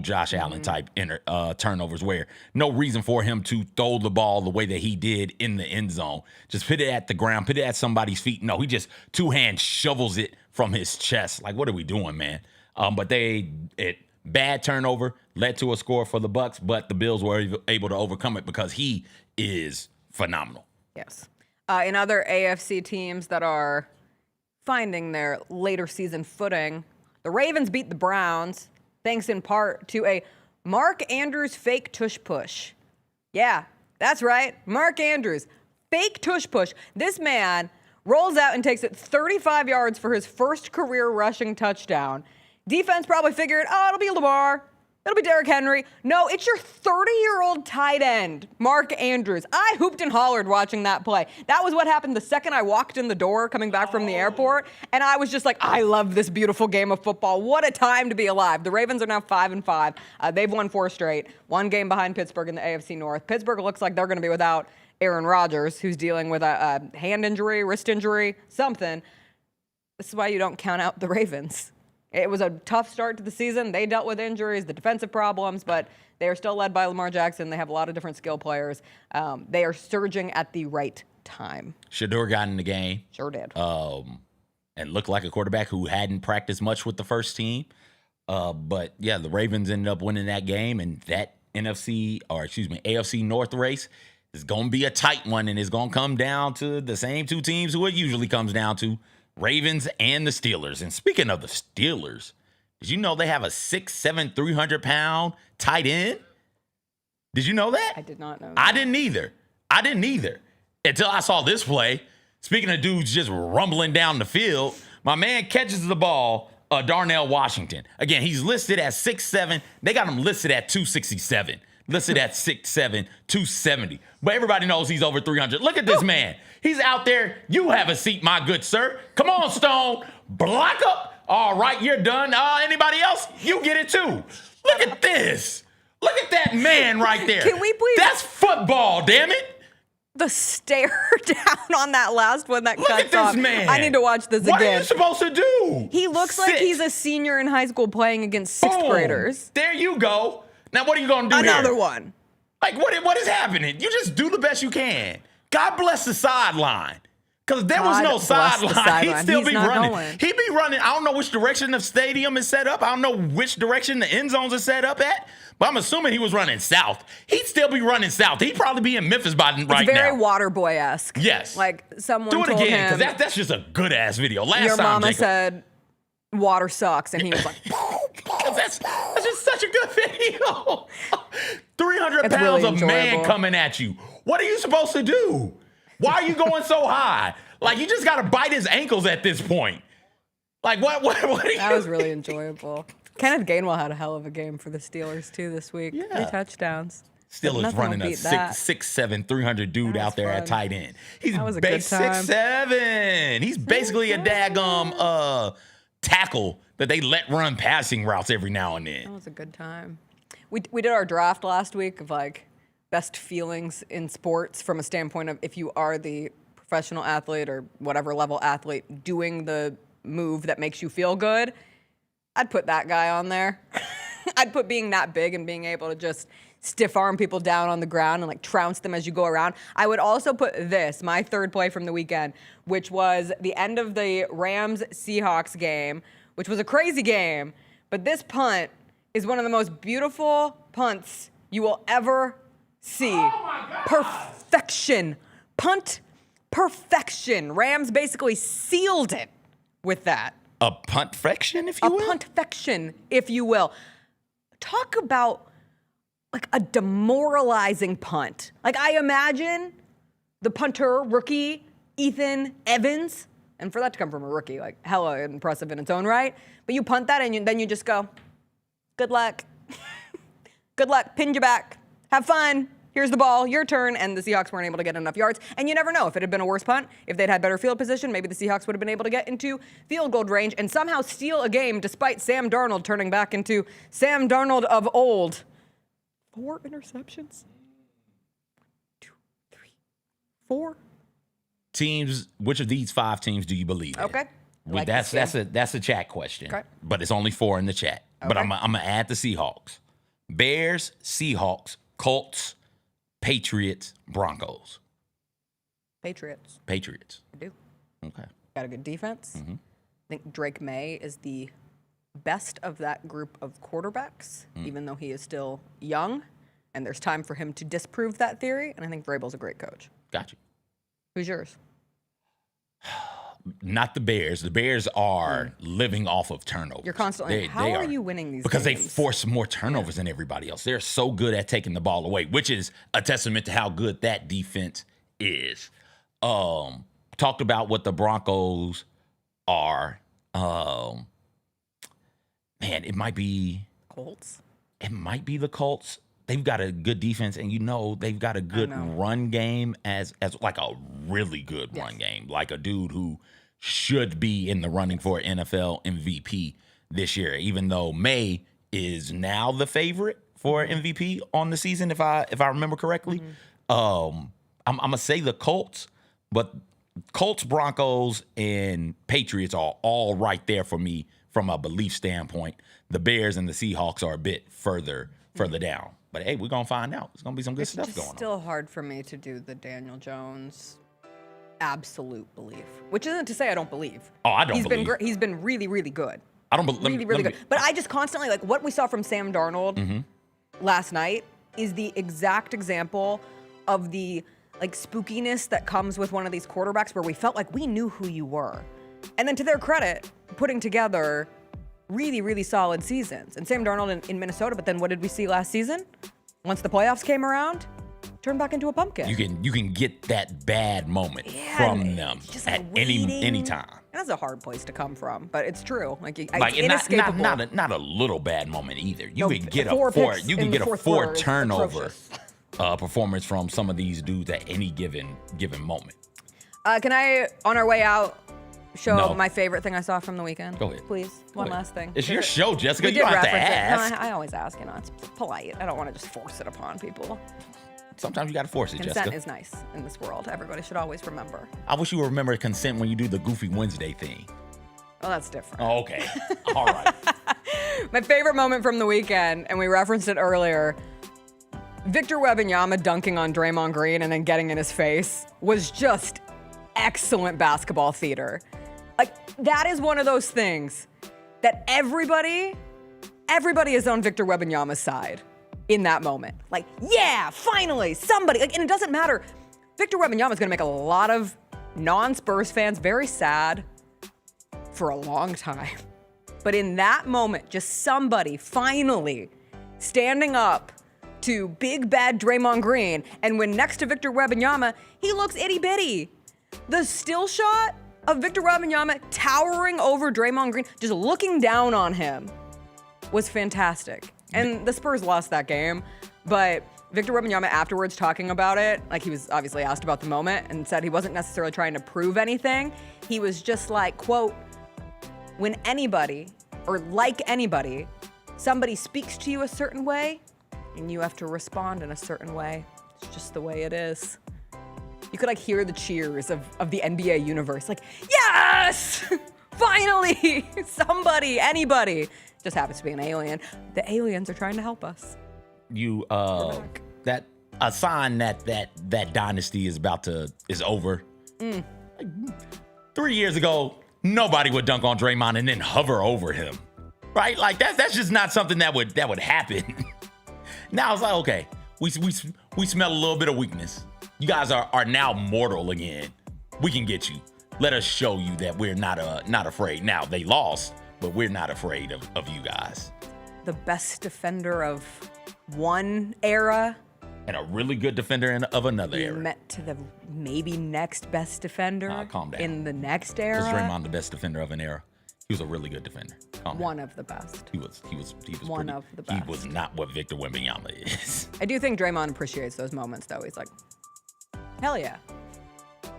B: Josh Allen type turnovers where no reason for him to throw the ball the way that he did in the end zone. Just put it at the ground, put it at somebody's feet. No, he just 2-hand shovels it from his chest. Like, what are we doing, man? But bad turnover led to a score for the Bucs, but the Bills were able to overcome it because he is phenomenal.
A: Yes. In other AFC teams that are finding their later season footing, the Ravens beat the Browns thanks in part to a Mark Andrews fake tush push. Yeah, that's right. Mark Andrews, fake tush push. This man rolls out and takes it 35 yards for his first career rushing touchdown. Defense probably figured, it'll be Lamar. It'll be Derrick Henry. No, it's your 30-year-old tight end, Mark Andrews. I hooped and hollered watching that play. That was what happened the second I walked in the door coming back from the airport, and I was just like, I love this beautiful game of football. What a time to be alive. The Ravens are now 5-5. They've won 4 straight, 1 game behind Pittsburgh in the AFC North. Pittsburgh looks like they're going to be without Aaron Rodgers, who's dealing with a hand injury, wrist injury, something. This is why you don't count out the Ravens. It was a tough start to the season. They dealt with injuries, the defensive problems, but they are still led by Lamar Jackson. They have a lot of different skill players. They are surging at the right time.
B: Shedeur got in the game.
A: Sure did.
B: And looked like a quarterback who hadn't practiced much with the first team. But, yeah, the Ravens ended up winning that game, and that AFC North race, It's going to be a tight one, and it's going to come down to the same two teams who it usually comes down to, Ravens and the Steelers. And speaking of the Steelers, did you know they have a 6'7", 300-pound tight end? Did you know that?
A: I did not know that.
B: I didn't either. Until I saw this play. Speaking of dudes just rumbling down the field, my man catches the ball, Darnell Washington. Again, he's listed at 6'7". They got him listed at 267. Listed at 6'7", 270. But everybody knows he's over 300. Look at this man. He's out there. You have a seat, my good sir. Come on, Stone. Block up. All right, you're done. Anybody else? You get it too. Look at this. Look at that man right there.
A: Can we please?
B: That's football, damn it.
A: The stare down on that last one that
B: Look
A: cuts
B: at this
A: off.
B: man.
A: I need to watch this again.
B: What are you supposed to do?
A: He looks like he's a senior in high school playing against sixth graders.
B: There you go. Now, what are you going to do
A: Another
B: here?
A: one.
B: Like, what is happening? You just do the best you can. God bless the sideline. Because there was no sideline. He'd still be running. He'd be running. I don't know which direction the stadium is set up. I don't know which direction the end zones are set up at. But I'm assuming he was running south. He'd still be running south. He'd probably be in Memphis right now.
A: It's very Waterboy-esque.
B: Yes.
A: Like someone
B: do it
A: told
B: again,
A: him,
B: because that's just a good-ass video. Last
A: your
B: time,
A: mama
B: Jacob,
A: said water sucks, and he was like,
B: that's just such a good video. 300
A: It's
B: pounds
A: really
B: of man
A: enjoyable.
B: coming at you. What are you supposed to do? Why are you going so high? Like, you just got to bite his ankles at this point. Like, what are you?
A: That was really enjoyable. Kenneth Gainwell had a hell of a game for the Steelers, too, this week.
B: Yeah.
A: 3 touchdowns.
B: Still is
A: Nothing
B: running
A: will
B: a
A: beat that.
B: 6'7", 300 dude out there
A: fun.
B: at tight end. He's
A: That was a good time.
B: 6'7". He's basically a daggum tackle that they let run passing routes every now and then.
A: That was a good time. We did our draft last week of like best feelings in sports from a standpoint of if you are the professional athlete or whatever level athlete doing the move that makes you feel good. I'd put that guy on there. I'd put being that big and being able to just stiff arm people down on the ground and like trounce them as you go around. I would also put this, my third play from the weekend, which was the end of the Rams-Seahawks game, which was a crazy game. But this punt is one of the most beautiful punts you will ever see. Perfection. Punt perfection. Rams basically sealed it with that.
B: A punt-fection, if you will?
A: A punt-fection, if you will. Talk about like a demoralizing punt. Like I imagine the punter, rookie, Ethan Evans, and for that to come from a rookie, like hella impressive in its own right. But you punt that and then you just go, good luck. Good luck, pinned you back. Have fun. Here's the ball, your turn, and the Seahawks weren't able to get enough yards. And you never know, if it had been a worse punt, if they'd had better field position, maybe the Seahawks would have been able to get into field goal range and somehow steal a game despite Sam Darnold turning back into Sam Darnold of old. 4 interceptions? 2, 3, 4?
B: Teams, which of these 5 teams do you believe in?
A: Okay.
B: That's a chat question.
A: Okay.
B: But it's only 4 in the chat.
A: Okay.
B: But I'm gonna add the Seahawks. Bears, Seahawks, Colts, Patriots, Broncos.
A: Patriots.
B: I
A: do.
B: Okay.
A: Got a good defense.
B: Mm-hmm.
A: I think Drake May is the best of that group of quarterbacks, even though he is still young, and there's time for him to disprove that theory. And I think Vrabel's a great coach.
B: Got you.
A: Who's yours?
B: Not the Bears. The Bears are living off of turnovers.
A: You're constantly. How are you winning these
B: because
A: games?
B: they force more turnovers than everybody else. They're so good at taking the ball away, which is a testament to how good that defense is. Talked about what the Broncos are. Man, it might be
A: Colts.
B: It might be the Colts. They've got a good defense, and they've got a good run game as like a really good run game, like a dude who should be in the running for NFL MVP this year, even though May is now the favorite for MVP on the season, if I remember correctly. I'm gonna say the Colts, but Colts, Broncos, and Patriots are all right there for me from a belief standpoint. The Bears and the Seahawks are a bit further down. But hey, we're gonna find out. There's gonna be some good stuff going on.
A: It's still hard for me to do the Daniel Jones absolute belief, which isn't to say I don't believe.
B: Oh, I don't believe.
A: He's been really, really good.
B: I don't believe.
A: Really good. But I just constantly, like, what we saw from Sam Darnold last night is the exact example of the like spookiness that comes with one of these quarterbacks where we felt like we knew who you were. And then to their credit, putting together really, really solid seasons. And Sam Darnold in Minnesota, but then what did we see last season? Once the playoffs came around, turned back into a pumpkin.
B: You can get that bad moment from them at any time.
A: And that's a hard place to come from, but it's true. Like
B: inescapable. Not a little bad moment either. You can get a four turnover performance from some of these dudes at any given moment.
A: Can I, on our way out, show my favorite thing I saw from the weekend?
B: Go ahead.
A: Please. One last thing.
B: It's your show, Jessica. You don't have to ask.
A: No, I always ask. It's polite. I don't want to just force it upon people.
B: Sometimes you got to force it, Jessica.
A: Consent is nice in this world. Everybody should always remember.
B: I wish you would remember consent when you do the Goofy Wednesday thing.
A: Oh, that's different.
B: Oh, okay. All right.
A: My favorite moment from the weekend, and we referenced it earlier, Victor Wembanyama dunking on Draymond Green and then getting in his face was just excellent basketball theater. Like, that is one of those things that everybody is on Victor Wembanyama's side in that moment. Like, yeah, finally, somebody. Like, and it doesn't matter. Victor Wembanyama is going to make a lot of non-Spurs fans very sad for a long time. But in that moment, just somebody finally standing up to big bad Draymond Green, and when next to Victor Wembanyama, he looks itty bitty. The still shot of Victor Wembanyama towering over Draymond Green, just looking down on him, was fantastic. And the Spurs lost that game, but Victor Wembanyama afterwards talking about it, like he was obviously asked about the moment and said he wasn't necessarily trying to prove anything. He was just like, quote, when anybody, or like anybody, somebody speaks to you a certain way and you have to respond in a certain way. It's just the way it is. You could like hear the cheers of the NBA universe, like, yes, finally, somebody, anybody. Just happens to be an alien. The aliens are trying to help us.
B: That a sign that dynasty is over. Like, 3 years ago, nobody would dunk on Draymond and then hover over him, right? Like that's just not something that would happen. Now it's like, okay, we smell a little bit of weakness. You guys are now mortal again. We can get you. Let us show you that we're not afraid. Now they lost, but we're not afraid of you guys.
A: The best defender of one era.
B: And a really good defender of another era.
A: Met to the maybe next best defender
B: calm down.
A: In the next era.
B: Was Draymond the best defender of an era? He was a really good defender.
A: One of the best.
B: He was
A: one of the best.
B: He was not what Victor Wembanyama is.
A: I do think Draymond appreciates those moments, though. He's like, hell yeah.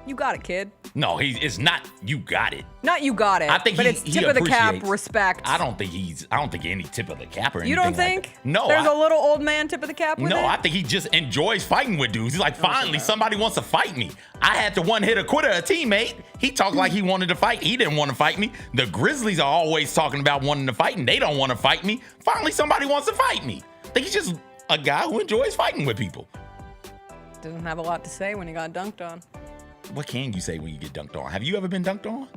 A: You got it, kid.
B: No, it's not you got it.
A: Not you got it.
B: I think
A: but it's tip of the cap respect.
B: I don't think any tip of the cap or anything.
A: You don't think?
B: Like no.
A: There's a little old man tip of the cap with it?
B: I think he just enjoys fighting with dudes. He's like, finally, somebody wants to fight me. I had to one hit a quitter, a teammate. He talked like he wanted to fight. He didn't want to fight me. The Grizzlies are always talking about wanting to fight, and they don't want to fight me. Finally, somebody wants to fight me. I think he's just a guy who enjoys fighting with people.
A: Doesn't have a lot to say when he got dunked on.
B: What can you say when you get dunked on? Have you ever been dunked on?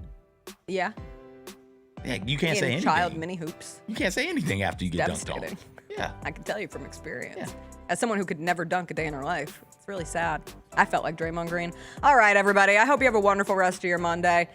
A: Yeah.
B: Yeah, you can't say anything.
A: Child mini hoops.
B: You can't say anything after you get dunked on. Yeah.
A: I can tell you from experience. Yeah. As someone who could never dunk a day in her life, it's really sad. I felt like Draymond Green. All right, everybody. I hope you have a wonderful rest of your Monday.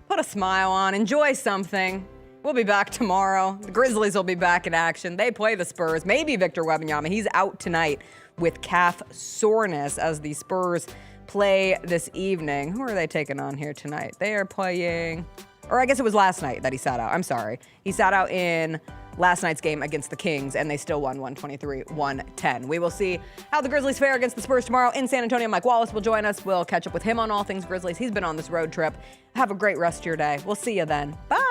A: Put a smile on. Enjoy something. We'll be back tomorrow. The Grizzlies will be back in action. They play the Spurs. Maybe Victor Wembanyama. He's out tonight with calf soreness as the Spurs play this evening. Who are they taking on here tonight? They are playing, or I guess it was last night that he sat out. I'm sorry. He sat out in last night's game against the Kings, and they still won 123-110. We will see how the Grizzlies fare against the Spurs tomorrow in San Antonio. Mike Wallace will join us. We'll catch up with him on all things Grizzlies. He's been on this road trip. Have a great rest of your day. We'll see you then. Bye.